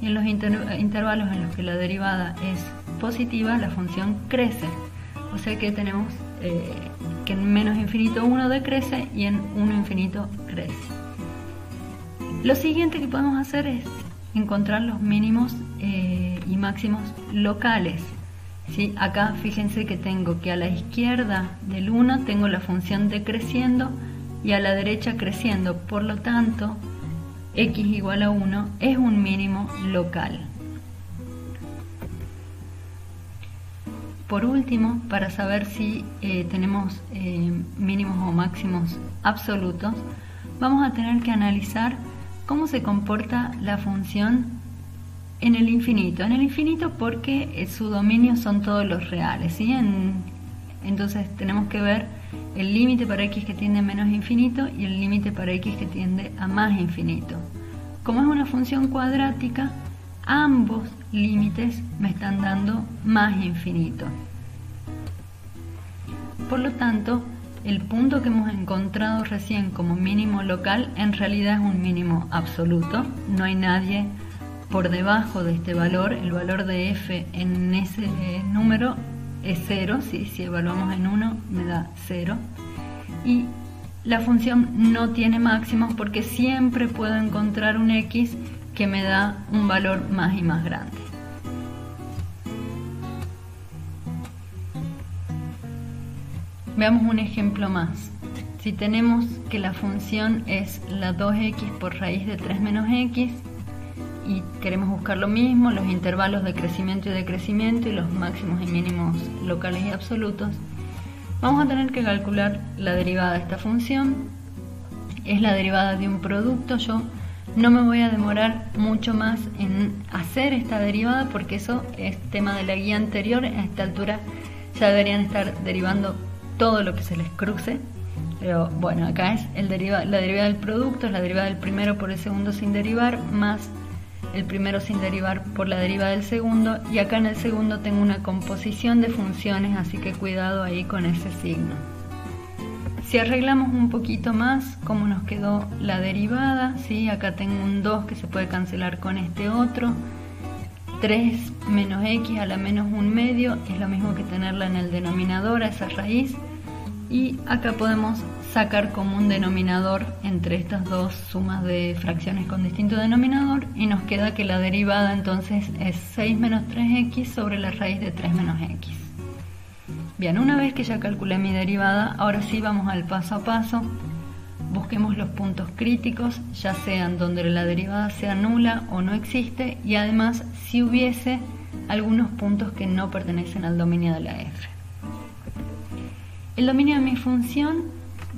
S1: Y en los intervalos en los que la derivada es positiva, la función crece. O sea que tenemos que en menos infinito 1 decrece y en 1 infinito crece. Lo siguiente que podemos hacer es encontrar los mínimos y máximos locales, ¿sí? Acá fíjense que tengo que a la izquierda del 1 tengo la función decreciendo y a la derecha creciendo. Por lo tanto, x igual a 1 es un mínimo local. Por último, para saber si tenemos mínimos o máximos absolutos, vamos a tener que analizar cómo se comporta la función en el infinito. En el infinito porque su dominio son todos los reales, ¿sí? Entonces tenemos que ver el límite para x que tiende a menos infinito y el límite para x que tiende a más infinito. Como es una función cuadrática, ambos límites me están dando más infinito. Por lo tanto, el punto que hemos encontrado recién como mínimo local en realidad es un mínimo absoluto. No hay nadie por debajo de este valor. El valor de f en ese número es 0, ¿sí? Si evaluamos en 1 me da 0. Y la función no tiene máximos porque siempre puedo encontrar un x que me da un valor más y más grande. Veamos un ejemplo más. Si tenemos que la función es la 2x por raíz de 3 menos x y queremos buscar lo mismo, los intervalos de crecimiento y decrecimiento y los máximos y mínimos locales y absolutos, vamos a tener que calcular la derivada de esta función. Es la derivada de un producto. Yo no me voy a demorar mucho más en hacer esta derivada porque eso es tema de la guía anterior. A esta altura ya deberían estar derivando todo lo que se les cruce. Pero bueno, acá es la derivada del producto, es la derivada del primero por el segundo sin derivar, más el primero sin derivar por la derivada del segundo, y acá en el segundo tengo una composición de funciones, así que cuidado ahí con ese signo. Si arreglamos un poquito más cómo nos quedó la derivada, ¿sí? Acá tengo un 2 que se puede cancelar con este otro, 3 menos x a la menos 1/2 es lo mismo que tenerla en el denominador a esa raíz, y acá podemos sacar como un denominador entre estas dos sumas de fracciones con distinto denominador y nos queda que la derivada entonces es 6 menos 3x sobre la raíz de 3 menos x. Bien, una vez que ya calculé mi derivada, ahora sí vamos al paso a paso. Busquemos los puntos críticos, ya sean donde la derivada sea nula o no existe, y además si hubiese algunos puntos que no pertenecen al dominio de la f. El dominio de mi función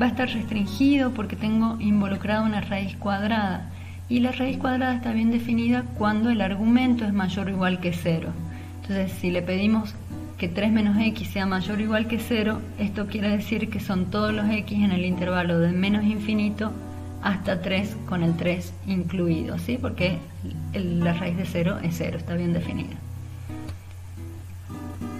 S1: va a estar restringido porque tengo involucrada una raíz cuadrada, y la raíz cuadrada está bien definida cuando el argumento es mayor o igual que 0. Entonces, si le pedimos que 3 menos x sea mayor o igual que 0, esto quiere decir que son todos los x en el intervalo de menos infinito hasta 3 con el 3 incluido, ¿sí? Porque la raíz de 0 es 0, está bien definida.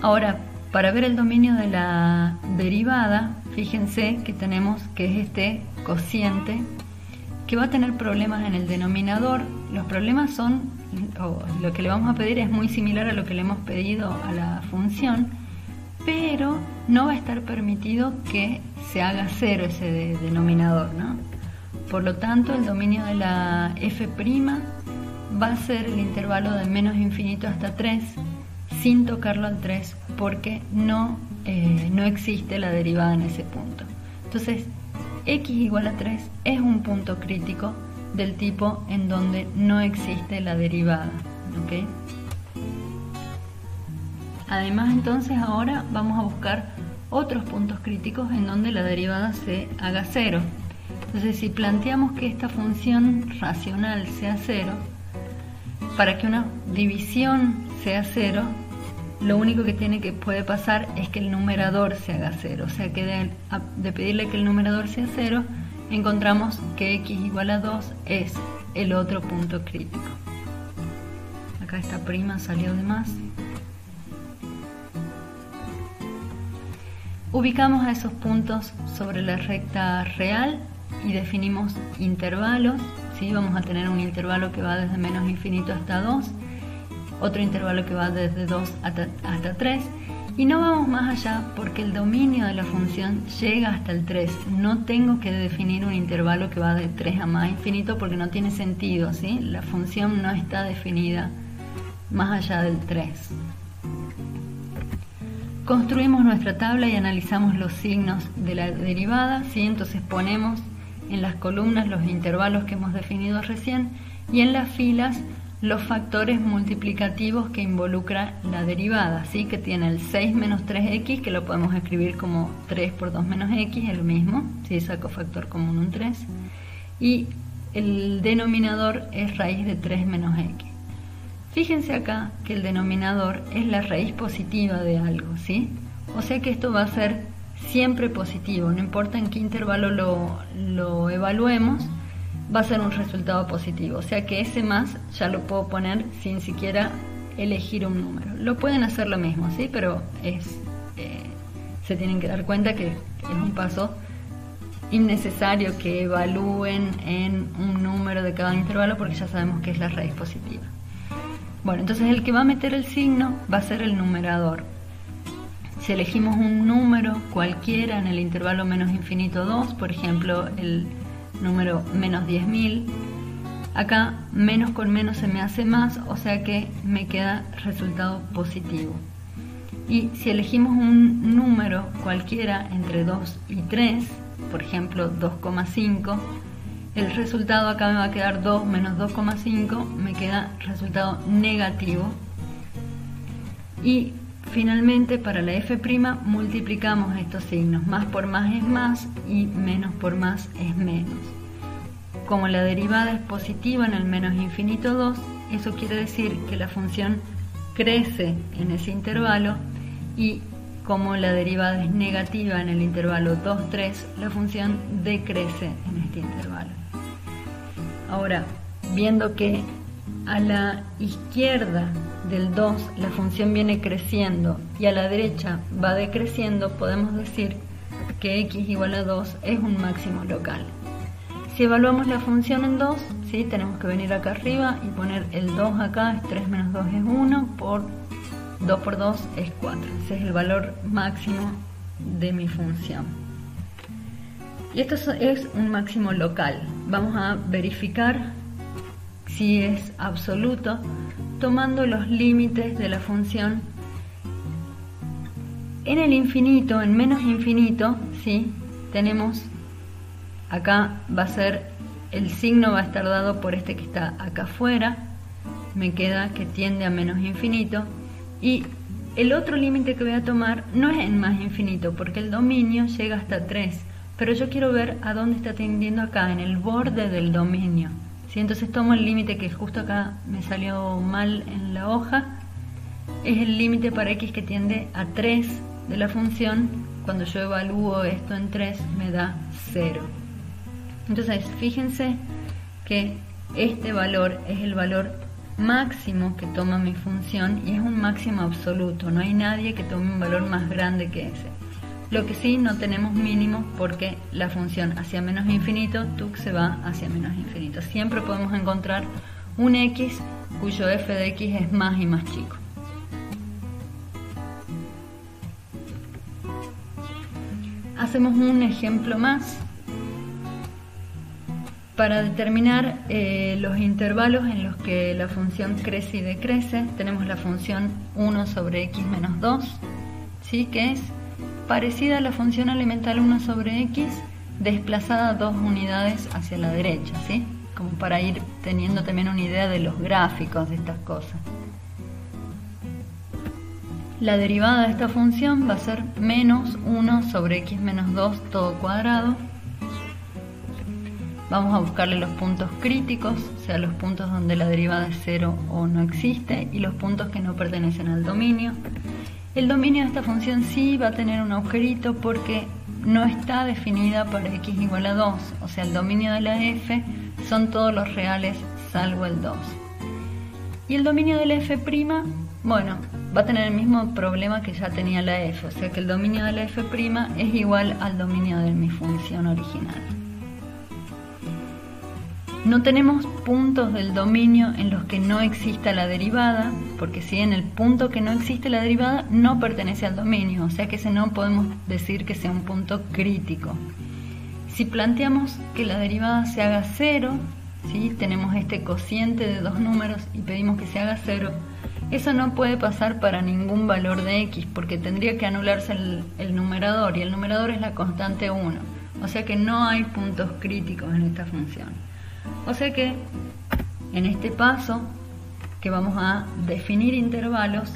S1: Ahora, para ver el dominio de la derivada, fíjense que tenemos que es este cociente que va a tener problemas en el denominador. Los problemas son, o lo que le vamos a pedir es muy similar a lo que le hemos pedido a la función, pero no va a estar permitido que se haga 0 ese denominador, ¿no? Por lo tanto, el dominio de la f' va a ser el intervalo de menos infinito hasta 3, sin tocarlo al 3, porque no existe la derivada en ese punto. Entonces, x igual a 3 es un punto crítico del tipo en donde no existe la derivada, ¿ok? Además, entonces, ahora vamos a buscar otros puntos críticos en donde la derivada se haga 0. Entonces, si planteamos que esta función racional sea 0, para que una división sea 0, lo único que puede pasar es que el numerador se haga 0. O sea que de pedirle que el numerador sea 0, encontramos que x igual a 2 es el otro punto crítico. Acá esta prima salió de más. Ubicamos a esos puntos sobre la recta real y definimos intervalos, ¿sí? Vamos a tener un intervalo que va desde menos infinito hasta 2, otro intervalo que va desde 2 hasta 3, y no vamos más allá porque el dominio de la función llega hasta el 3. No tengo que definir un intervalo que va de 3 a más infinito porque no tiene sentido, ¿sí? La función no está definida más allá del 3. Construimos nuestra tabla y analizamos los signos de la derivada, ¿sí? Entonces ponemos en las columnas los intervalos que hemos definido recién y en las filas los factores multiplicativos que involucra la derivada, ¿sí? Que tiene el 6 menos 3x, que lo podemos escribir como 3 por 2 menos x, es lo mismo, si saco factor común un 3, y el denominador es raíz de 3 menos x. Fíjense acá que el denominador es la raíz positiva de algo, ¿sí? O sea que esto va a ser siempre positivo, no importa en qué intervalo lo evaluemos, va a ser un resultado positivo. O sea que ese más ya lo puedo poner sin siquiera elegir un número. Lo pueden hacer lo mismo, ¿sí? Pero se tienen que dar cuenta que es un paso innecesario que evalúen en un número de cada intervalo porque ya sabemos que es la raíz positiva. Bueno, entonces el que va a meter el signo va a ser el numerador. Si elegimos un número cualquiera en el intervalo menos infinito 2, por ejemplo el número menos 10.000, acá menos con menos se me hace más, o sea que me queda resultado positivo. Y si elegimos un número cualquiera entre 2 y 3, por ejemplo 2,5, el resultado acá me va a quedar 2 menos 2,5, me queda resultado negativo. Y finalmente para la f' multiplicamos estos signos, más por más es más y menos por más es menos. Como la derivada es positiva en el menos infinito 2, eso quiere decir que la función crece en ese intervalo, y como la derivada es negativa en el intervalo 2, 3, la función decrece en este intervalo. Ahora, viendo que a la izquierda del 2 la función viene creciendo y a la derecha va decreciendo, podemos decir que x igual a 2 es un máximo local. Si evaluamos la función en 2, ¿sí? Tenemos que venir acá arriba y poner el 2 acá, 3 menos 2 es 1, por 2 por 2 es 4. Ese es el valor máximo de mi función. Y esto es un máximo local. Vamos a verificar si es absoluto tomando los límites de la función en el infinito, en menos infinito, ¿sí? Tenemos acá va a ser, el signo va a estar dado por este que está acá afuera, me queda que tiende a menos infinito, y el otro límite que voy a tomar no es en más infinito porque el dominio llega hasta 3, pero yo quiero ver a dónde está tendiendo acá, en el borde del dominio, ¿sí? Entonces tomo el límite que justo acá me salió mal en la hoja, es el límite para x que tiende a 3 de la función. Cuando yo evalúo esto en 3 me da 0. Entonces fíjense que este valor es el valor máximo que toma mi función y es un máximo absoluto, no hay nadie que tome un valor más grande que ese. Lo que sí, no tenemos mínimos porque la función hacia menos infinito, se va hacia menos infinito. Siempre podemos encontrar un x cuyo f de x es más y más chico. Hacemos un ejemplo más. Para determinar los intervalos en los que la función crece y decrece, tenemos la función 1 sobre x menos 2, ¿sí? Que es parecida a la función elemental 1 sobre x, desplazada 2 unidades hacia la derecha, ¿sí? Como para ir teniendo también una idea de los gráficos de estas cosas. La derivada de esta función va a ser menos 1 sobre x menos 2 todo cuadrado. Vamos a buscarle los puntos críticos, o sea, los puntos donde la derivada es 0 o no existe, y los puntos que no pertenecen al dominio. El dominio de esta función sí va a tener un agujerito porque no está definida para x igual a 2, o sea, el dominio de la f son todos los reales salvo el 2. Y el dominio de la f', bueno, va a tener el mismo problema que ya tenía la f, o sea que el dominio de la f' es igual al dominio de mi función original. No tenemos puntos del dominio en los que no exista la derivada, porque si en el punto que no existe la derivada no pertenece al dominio, o sea que ese no podemos decir que sea un punto crítico. Si planteamos que la derivada se haga 0, ¿sí? Tenemos este cociente de dos números y pedimos que se haga 0, eso no puede pasar para ningún valor de x, porque tendría que anularse el numerador, y el numerador es la constante 1, o sea que no hay puntos críticos en esta función. O sea que en este paso que vamos a definir intervalos,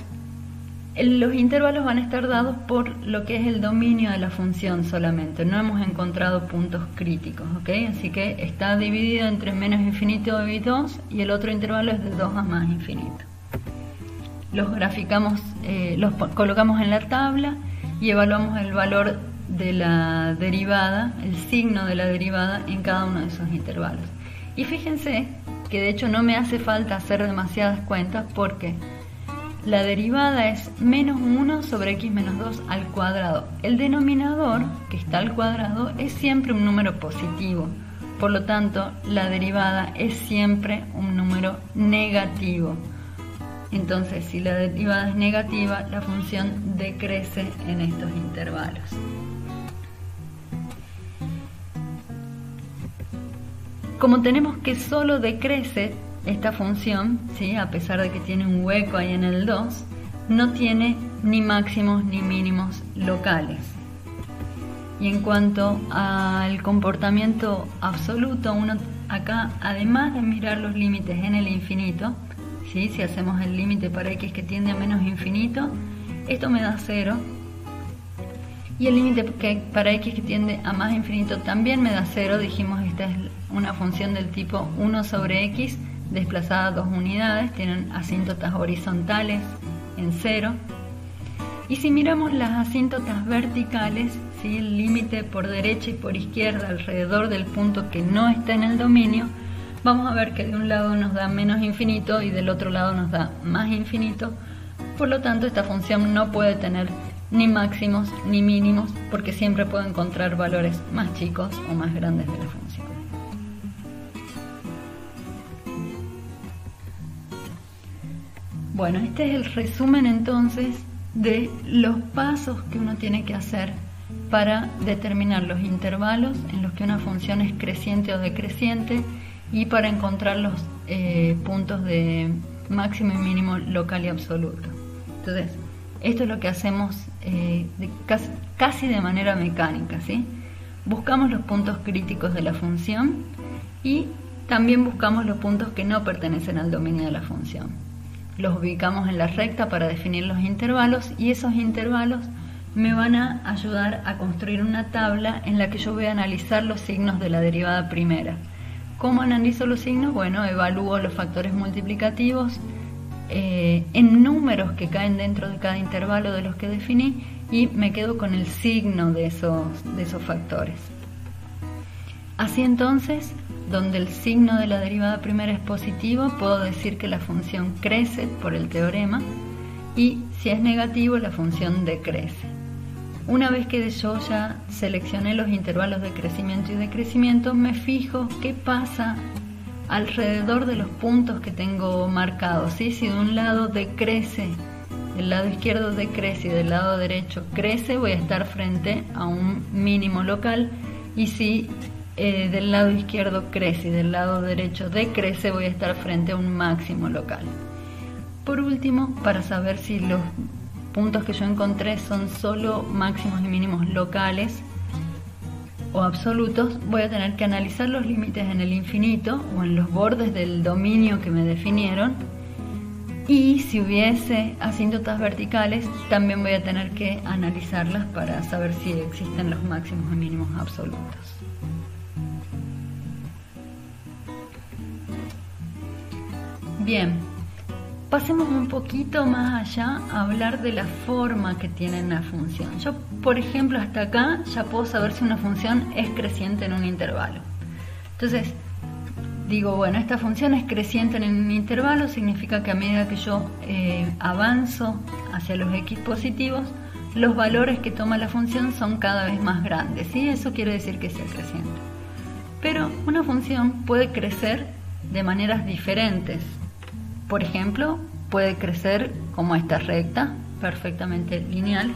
S1: los intervalos van a estar dados por lo que es el dominio de la función solamente, no hemos encontrado puntos críticos, ¿ok? Así que está dividido entre menos infinito y 2 y el otro intervalo es de 2 a más infinito. Los graficamos, los colocamos en la tabla y evaluamos el valor de la derivada, el signo de la derivada en cada uno de esos intervalos. Y fíjense que de hecho no me hace falta hacer demasiadas cuentas porque la derivada es menos 1 sobre x menos 2 al cuadrado. El denominador, que está al cuadrado, es siempre un número positivo. Por lo tanto, la derivada es siempre un número negativo. Entonces, si la derivada es negativa, la función decrece en estos intervalos. Como tenemos que solo decrece esta función, ¿sí?, a pesar de que tiene un hueco ahí en el 2, no tiene ni máximos ni mínimos locales. Y en cuanto al comportamiento absoluto, uno acá, además de mirar los límites en el infinito, ¿sí?, si hacemos el límite para x que tiende a menos infinito, esto me da 0. Y el límite para x que tiende a más infinito también me da 0. Dijimos, esta es una función del tipo 1 sobre x, desplazada 2 unidades, tienen asíntotas horizontales en 0. Y si miramos las asíntotas verticales, ¿sí?, el límite por derecha y por izquierda alrededor del punto que no está en el dominio, vamos a ver que de un lado nos da menos infinito y del otro lado nos da más infinito. Por lo tanto, esta función no puede tener ni máximos ni mínimos, porque siempre puedo encontrar valores más chicos o más grandes de la función. Bueno, este es el resumen entonces de los pasos que uno tiene que hacer para determinar los intervalos en los que una función es creciente o decreciente y para encontrar los puntos de máximo y mínimo local y absoluto. Entonces, esto es lo que hacemos casi de manera mecánica, ¿sí? Buscamos los puntos críticos de la función y también buscamos los puntos que no pertenecen al dominio de la función. Los ubicamos en la recta para definir los intervalos y esos intervalos me van a ayudar a construir una tabla en la que yo voy a analizar los signos de la derivada primera. ¿Cómo analizo los signos? Bueno, evalúo los factores multiplicativos en números que caen dentro de cada intervalo de los que definí y me quedo con el signo de esos factores. Así entonces, donde el signo de la derivada primera es positivo, puedo decir que la función crece por el teorema, y si es negativo, la función decrece. Una vez que yo ya seleccioné los intervalos de crecimiento y decrecimiento, me fijo qué pasa alrededor de los puntos que tengo marcados, ¿sí? Si de un lado decrece, del lado izquierdo decrece y del lado derecho crece, voy a estar frente a un mínimo local, y si del lado izquierdo crece y del lado derecho decrece, voy a estar frente a un máximo local. Por último, para saber si los puntos que yo encontré son solo máximos y mínimos locales o absolutos, voy a tener que analizar los límites en el infinito o en los bordes del dominio que me definieron, y si hubiese asíntotas verticales también voy a tener que analizarlas para saber si existen los máximos y mínimos absolutos. Bien, pasemos un poquito más allá a hablar de la forma que tiene una función. Yo, por ejemplo, hasta acá ya puedo saber si una función es creciente en un intervalo. Entonces, digo, bueno, esta función es creciente en un intervalo, significa que a medida que yo avanzo hacia los x positivos, los valores que toma la función son cada vez más grandes, ¿sí? Eso quiere decir que sea creciente. Pero una función puede crecer de maneras diferentes. Por ejemplo, puede crecer como esta recta, perfectamente lineal,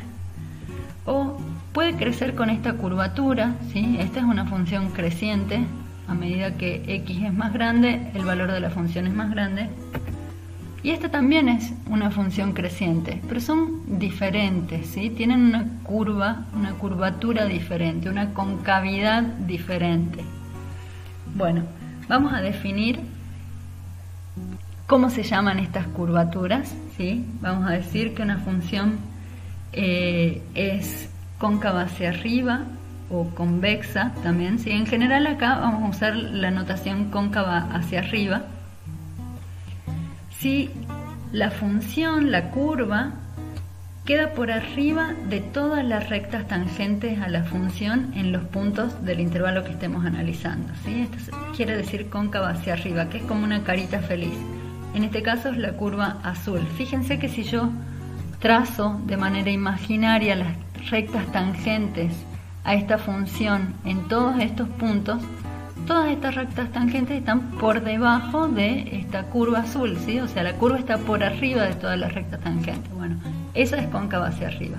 S1: o puede crecer con esta curvatura, ¿sí? Esta es una función creciente. A medida que x es más grande, el valor de la función es más grande. Y esta también es una función creciente, pero son diferentes, ¿sí? Tienen una curvatura diferente, una concavidad diferente. Bueno, vamos a definir cómo se llaman estas curvaturas, ¿sí? Vamos a decir que una función es cóncava hacia arriba o convexa también, ¿sí? En general acá vamos a usar la notación cóncava hacia arriba. Si la función, la curva, queda por arriba de todas las rectas tangentes a la función en los puntos del intervalo que estemos analizando, ¿sí? Esto quiere decir cóncava hacia arriba, que es como una carita feliz. En este caso es la curva azul. Fíjense que si yo trazo de manera imaginaria las rectas tangentes a esta función en todos estos puntos, todas estas rectas tangentes están por debajo de esta curva azul, ¿sí? O sea, la curva está por arriba de todas las rectas tangentes. Bueno, esa es cóncava hacia arriba.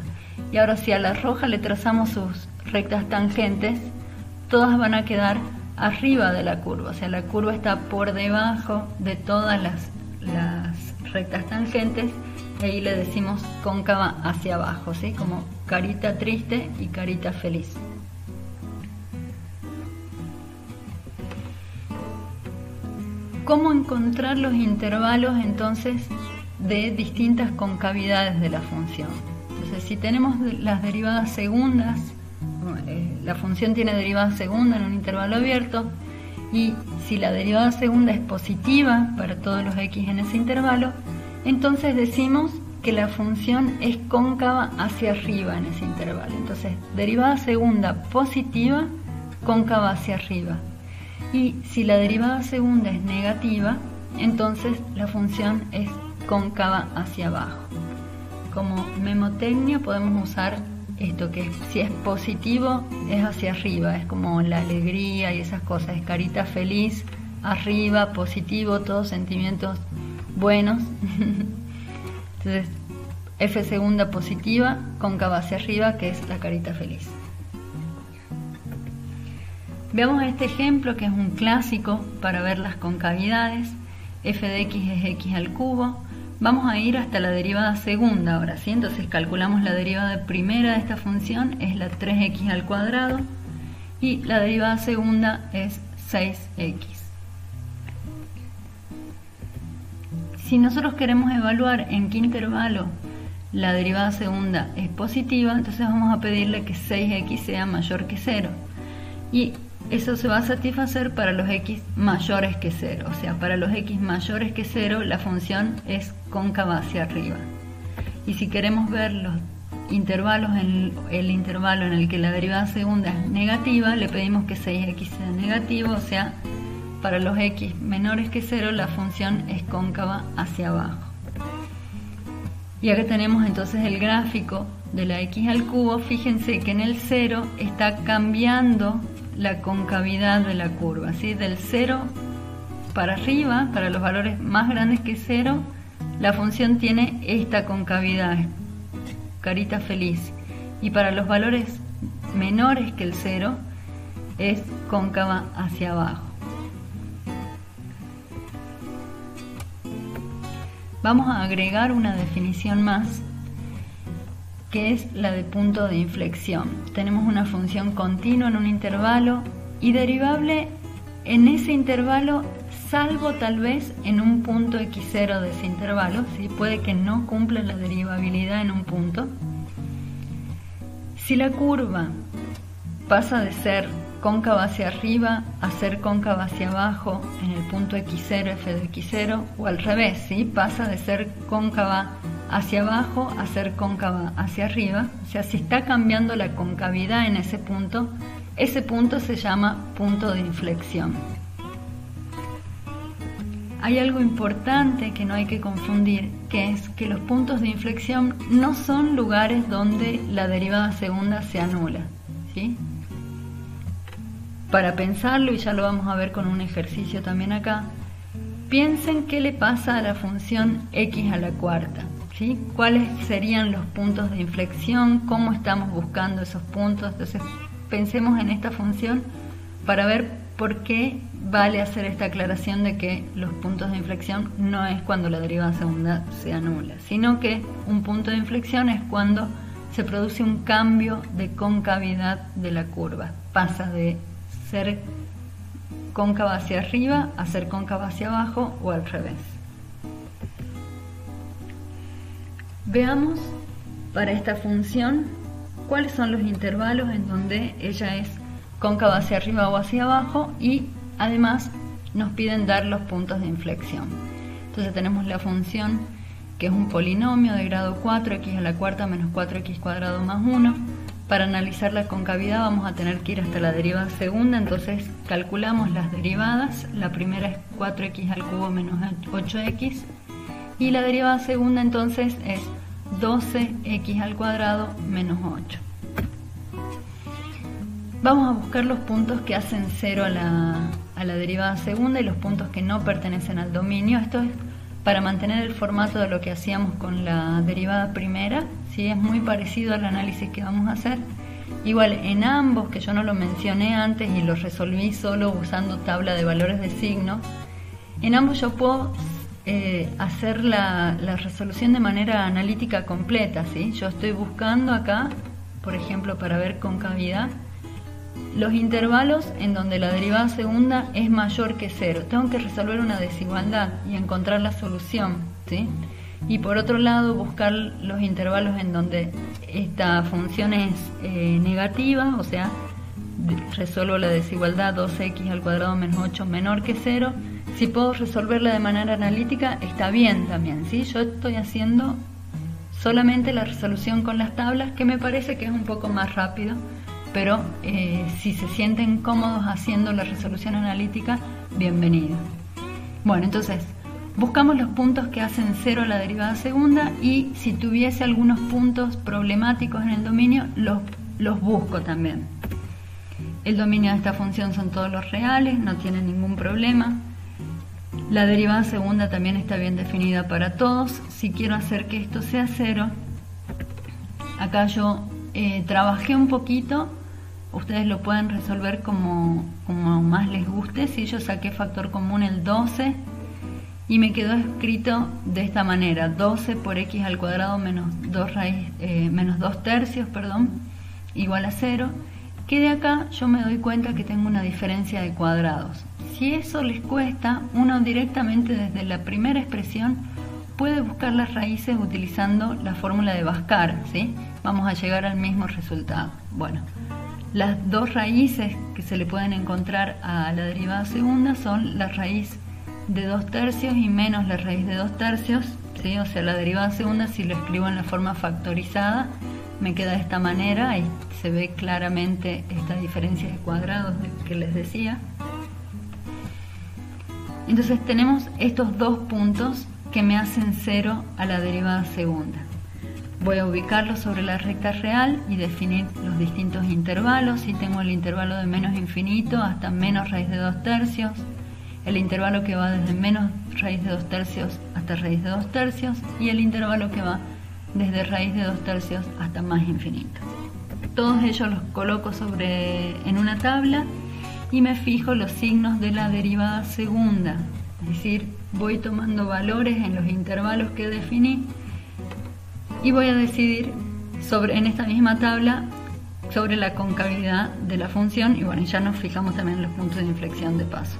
S1: Y ahora si a la roja le trazamos sus rectas tangentes, todas van a quedar arriba de la curva. O sea, la curva está por debajo de todas las rectas tangentes. Y ahí le decimos cóncava hacia abajo, ¿sí? Como carita triste y carita feliz. ¿Cómo encontrar los intervalos entonces de distintas concavidades de la función? Entonces, si tenemos las derivadas segundas, la función tiene derivada segunda en un intervalo abierto, y si la derivada segunda es positiva para todos los x en ese intervalo, entonces decimos que la función es cóncava hacia arriba en ese intervalo. Entonces, derivada segunda positiva, cóncava hacia arriba. Y si la derivada segunda es negativa, entonces la función es cóncava hacia abajo. Como memotecnia podemos usar esto, que si es positivo es hacia arriba, es como la alegría y esas cosas, es carita feliz, arriba, positivo, todos sentimientos buenos. Entonces, f segunda positiva, cóncava hacia arriba, que es la carita feliz. Veamos este ejemplo, que es un clásico para ver las concavidades. F de x es x al cubo. Vamos a ir hasta la derivada segunda ahora, ¿sí? Entonces calculamos la derivada primera de esta función, es la 3x al cuadrado, y la derivada segunda es 6x. Si nosotros queremos evaluar en qué intervalo la derivada segunda es positiva, entonces vamos a pedirle que 6x sea mayor que 0. Y eso se va a satisfacer para los x mayores que 0. O sea, para los x mayores que 0 la función es cóncava hacia arriba. Y si queremos ver los intervalos, en el intervalo en el que la derivada segunda es negativa, le pedimos que 6x sea negativo. O sea, para los x menores que 0 la función es cóncava hacia abajo. Y acá tenemos entonces el gráfico de la x al cubo. Fíjense que en el 0 está cambiando la concavidad de la curva, ¿sí? Del 0 para arriba, para los valores más grandes que 0, la función tiene esta concavidad, carita feliz. Y para los valores menores que el 0, es cóncava hacia abajo. Vamos a agregar una definición más, que es la de punto de inflexión. Tenemos una función continua en un intervalo y derivable en ese intervalo, salvo tal vez en un punto x0 de ese intervalo, ¿sí? Puede que no cumpla la derivabilidad en un punto. Si la curva pasa de ser cóncava hacia arriba a ser cóncava hacia abajo en el punto x0, f de x0, o al revés, ¿sí? Pasa de ser cóncava hacia abajo a ser cóncava hacia arriba. O sea, si está cambiando la concavidad en ese punto se llama punto de inflexión. Hay algo importante que no hay que confundir, que es que los puntos de inflexión no son lugares donde la derivada segunda se anula, ¿sí? Para pensarlo, y ya lo vamos a ver con un ejercicio también acá, piensen qué le pasa a la función x a la cuarta, ¿sí? ¿Cuáles serían los puntos de inflexión? ¿Cómo estamos buscando esos puntos? Entonces, pensemos en esta función para ver por qué vale hacer esta aclaración de que los puntos de inflexión no es cuando la derivada segunda se anula, sino que un punto de inflexión es cuando se produce un cambio de concavidad de la curva. Pasa de ser cóncava hacia arriba a ser cóncava hacia abajo, o al revés. Veamos para esta función cuáles son los intervalos en donde ella es cóncava hacia arriba o hacia abajo, y además nos piden dar los puntos de inflexión. Entonces tenemos la función que es un polinomio de grado 4, x a la cuarta menos 4x cuadrado más 1. Para analizar la concavidad vamos a tener que ir hasta la derivada segunda, entonces calculamos las derivadas. La primera es 4x al cubo menos 8x, y la derivada segunda entonces es 12x al cuadrado menos 8. Vamos a buscar los puntos que hacen 0 a la derivada segunda y los puntos que no pertenecen al dominio. Esto es para mantener el formato de lo que hacíamos con la derivada primera, ¿sí? Es muy parecido al análisis que vamos a hacer. Igual en ambos, que yo no lo mencioné antes y los resolví solo usando tabla de valores de signos, en ambos yo puedo hacer la resolución de manera analítica completa, ¿sí? Yo estoy buscando acá, por ejemplo, para ver concavidad, los intervalos en donde la derivada segunda es mayor que 0. Tengo que resolver una desigualdad y encontrar la solución, ¿sí? Y por otro lado buscar los intervalos en donde esta función es negativa, o sea, resuelvo la desigualdad 2x al cuadrado menos 8 menor que 0. Si puedo resolverla de manera analítica, está bien también, ¿sí? Yo estoy haciendo solamente la resolución con las tablas, que me parece que es un poco más rápido, pero si se sienten cómodos haciendo la resolución analítica, bienvenido. Bueno, entonces, buscamos los puntos que hacen 0 a la derivada segunda y si tuviese algunos puntos problemáticos en el dominio, los busco también. El dominio de esta función son todos los reales, no tiene ningún problema. La derivada segunda también está bien definida para todos. Si quiero hacer que esto sea 0, acá yo trabajé un poquito. Ustedes lo pueden resolver como más les guste. Si yo saqué factor común el 12 y me quedó escrito de esta manera: 12 por x al cuadrado menos 2 tercios, igual a 0. Que de acá yo me doy cuenta que tengo una diferencia de cuadrados. Si eso les cuesta, uno directamente desde la primera expresión puede buscar las raíces utilizando la fórmula de Bhaskara, ¿sí? Vamos a llegar al mismo resultado. Bueno, las dos raíces que se le pueden encontrar a la derivada segunda son la raíz de 2 tercios y menos la raíz de 2 tercios, ¿sí? O sea, la derivada segunda, si lo escribo en la forma factorizada, me queda de esta manera. Ahí se ve claramente esta diferencia de cuadrados que les decía. Entonces tenemos estos dos puntos que me hacen 0 a la derivada segunda. Voy a ubicarlos sobre la recta real y definir los distintos intervalos. Y tengo el intervalo de menos infinito hasta menos raíz de 2 tercios, el intervalo que va desde menos raíz de 2 tercios hasta raíz de 2 tercios y el intervalo que va desde raíz de 2 tercios hasta más infinito. Todos ellos los coloco en una tabla y me fijo los signos de la derivada segunda, es decir, voy tomando valores en los intervalos que definí y voy a decidir en esta misma tabla sobre la concavidad de la función. Y bueno, ya nos fijamos también en los puntos de inflexión de paso.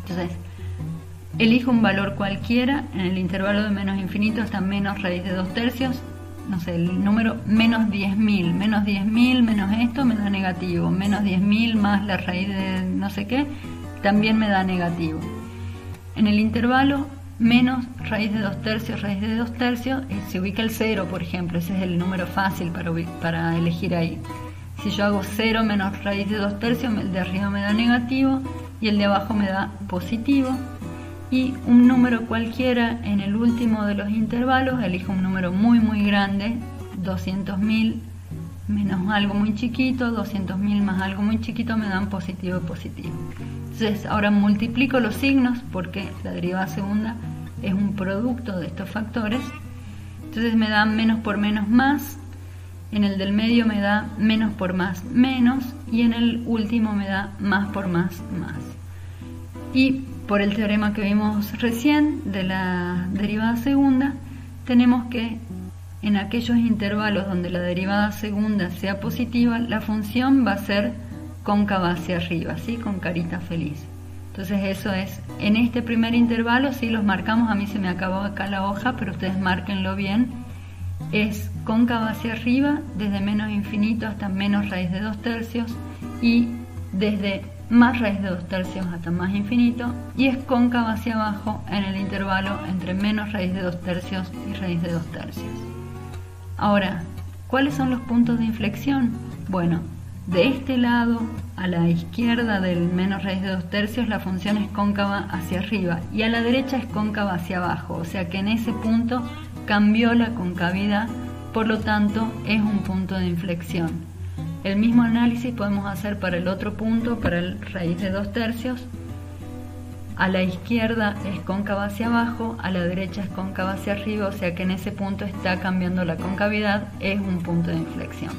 S1: Entonces, elijo un valor cualquiera en el intervalo de menos infinito hasta menos raíz de 2 tercios. No sé, el número menos 10.000. Menos 10.000 menos esto me da negativo. Menos 10.000 más la raíz de no sé qué también me da negativo. En el intervalo menos raíz de 2 tercios, raíz de 2 tercios, se ubica el 0, por ejemplo. Ese es el número fácil para elegir ahí. Si yo hago 0 menos raíz de 2 tercios, el de arriba me da negativo y el de abajo me da positivo. Y un número cualquiera en el último de los intervalos, elijo un número muy muy grande, 200.000 menos algo muy chiquito, 200.000 más algo muy chiquito me dan positivo y positivo. Entonces ahora multiplico los signos porque la derivada segunda es un producto de estos factores. Entonces me da menos por menos más, en el del medio me da menos por más menos y en el último me da más por más más. Y por el teorema que vimos recién de la derivada segunda, tenemos que en aquellos intervalos donde la derivada segunda sea positiva, la función va a ser cóncava hacia arriba, ¿sí? Con carita feliz. Entonces eso es, en este primer intervalo, si los marcamos, a mí se me acabó acá la hoja, pero ustedes márquenlo bien, es cóncava hacia arriba, desde menos infinito hasta menos raíz de 2 tercios, y desde más raíz de 2 tercios hasta más infinito, y es cóncava hacia abajo en el intervalo entre menos raíz de 2 tercios y raíz de 2 tercios. Ahora, ¿cuáles son los puntos de inflexión? Bueno, de este lado a la izquierda del menos raíz de 2 tercios la función es cóncava hacia arriba y a la derecha es cóncava hacia abajo, o sea que en ese punto cambió la concavidad, por lo tanto es un punto de inflexión. El mismo análisis podemos hacer para el otro punto, para el raíz de 2/3. A la izquierda es cóncava hacia abajo, a la derecha es cóncava hacia arriba, o sea que en ese punto está cambiando la concavidad, es un punto de inflexión.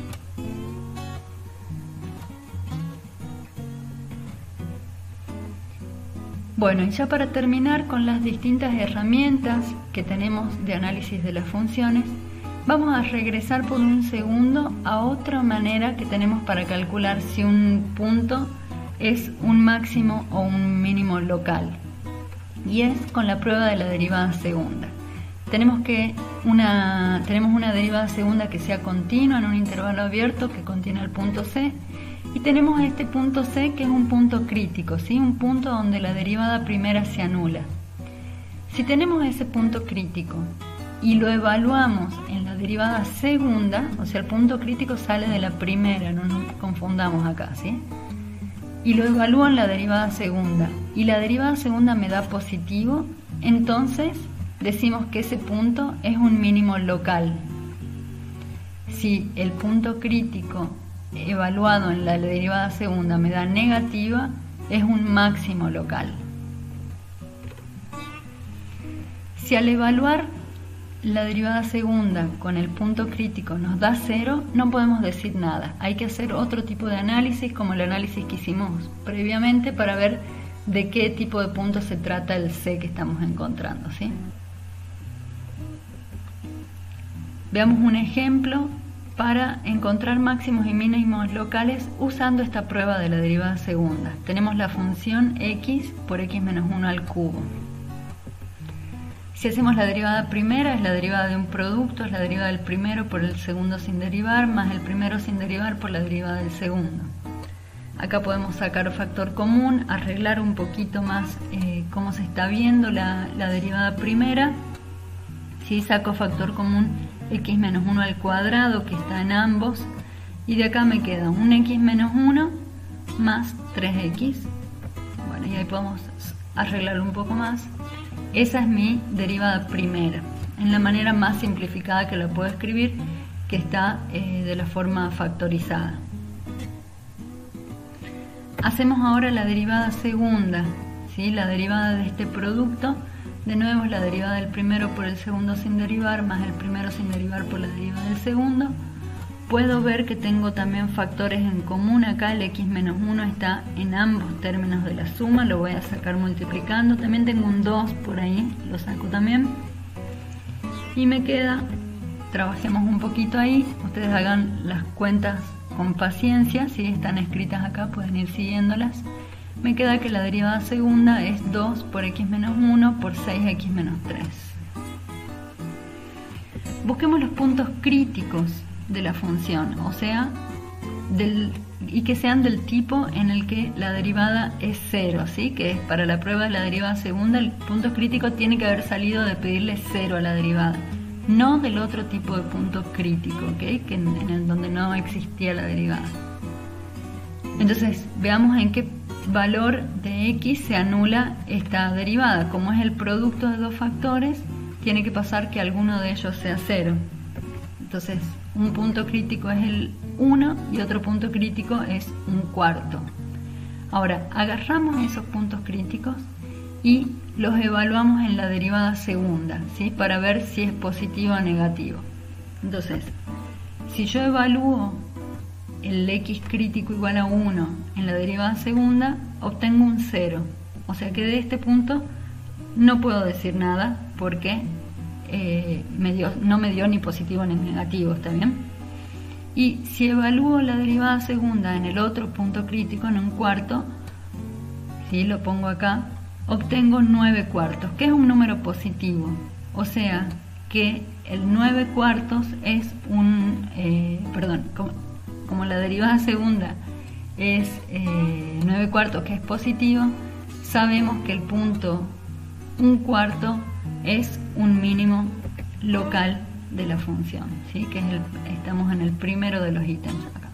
S1: Bueno, y ya para terminar con las distintas herramientas que tenemos de análisis de las funciones, vamos a regresar por un segundo a otra manera que tenemos para calcular si un punto es un máximo o un mínimo local, y es con la prueba de la derivada segunda. Tenemos una derivada segunda que sea continua en un intervalo abierto que contiene el punto C, y tenemos este punto C que es un punto crítico, ¿sí? Un punto donde la derivada primera se anula. Si tenemos ese punto crítico y lo evaluamos en la derivada segunda, o sea, el punto crítico sale de la primera, no nos confundamos acá, ¿sí? Y lo evalúo en la derivada segunda, y la derivada segunda me da positivo, entonces decimos que ese punto es un mínimo local. Si el punto crítico evaluado en la derivada segunda me da negativa, es un máximo local. Si al evaluar la derivada segunda con el punto crítico nos da 0, no podemos decir nada. Hay que hacer otro tipo de análisis, como el análisis que hicimos previamente, para ver de qué tipo de punto se trata el C que estamos encontrando, ¿sí? Veamos un ejemplo para encontrar máximos y mínimos locales usando esta prueba de la derivada segunda. Tenemos la función x por x menos 1 al cubo. Si hacemos la derivada primera, es la derivada de un producto, es la derivada del primero por el segundo sin derivar, más el primero sin derivar por la derivada del segundo. Acá podemos sacar factor común, arreglar un poquito más cómo se está viendo la derivada primera. Si saco factor común, x menos 1 al cuadrado, que está en ambos, y de acá me queda un x menos 1 más 3x. Bueno, y ahí podemos arreglarlo un poco más. Esa es mi derivada primera, en la manera más simplificada que la puedo escribir, que está de la forma factorizada. Hacemos ahora la derivada segunda, ¿sí? La derivada de este producto. De nuevo es la derivada del primero por el segundo sin derivar, más el primero sin derivar por la derivada del segundo. Puedo ver que tengo también factores en común acá, el x menos 1 está en ambos términos de la suma, lo voy a sacar multiplicando. También tengo un 2 por ahí, lo saco también. Y me queda, trabajemos un poquito ahí, ustedes hagan las cuentas con paciencia, si están escritas acá pueden ir siguiéndolas. Me queda que la derivada segunda es 2 por x menos 1 por 6x menos 3. Busquemos los puntos críticos de la función, o sea, y que sean del tipo en el que la derivada es 0, ¿sí? Que es para la prueba de la derivada segunda, el punto crítico tiene que haber salido de pedirle 0 a la derivada, no del otro tipo de punto crítico, ¿okay? Que en el donde no existía la derivada. Entonces, veamos en qué valor de x se anula esta derivada. Como es el producto de dos factores, tiene que pasar que alguno de ellos sea 0. Entonces, un punto crítico es el 1 y otro punto crítico es un cuarto. Ahora, agarramos esos puntos críticos y los evaluamos en la derivada segunda, ¿sí? Para ver si es positivo o negativo. Entonces, si yo evalúo el x crítico igual a 1 en la derivada segunda, obtengo un 0. O sea que de este punto no puedo decir nada porque no me dio ni positivo ni negativo, ¿está bien? Y si evalúo la derivada segunda en el otro punto crítico, en un cuarto, ¿sí? Lo pongo acá, obtengo 9 cuartos, que es un número positivo. O sea que el 9 cuartos es un... como la derivada segunda es 9 cuartos, que es positivo, sabemos que el punto 1 cuarto es un mínimo local de la función, ¿sí? Que es estamos en el primero de los ítems acá.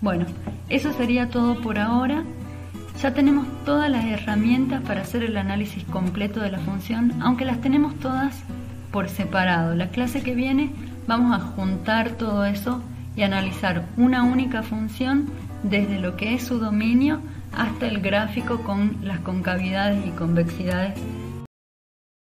S1: Bueno, eso sería todo por ahora. Ya tenemos todas las herramientas para hacer el análisis completo de la función, aunque las tenemos todas por separado. La clase que viene vamos a juntar todo eso y analizar una única función desde lo que es su dominio hasta el gráfico con las concavidades y convexidades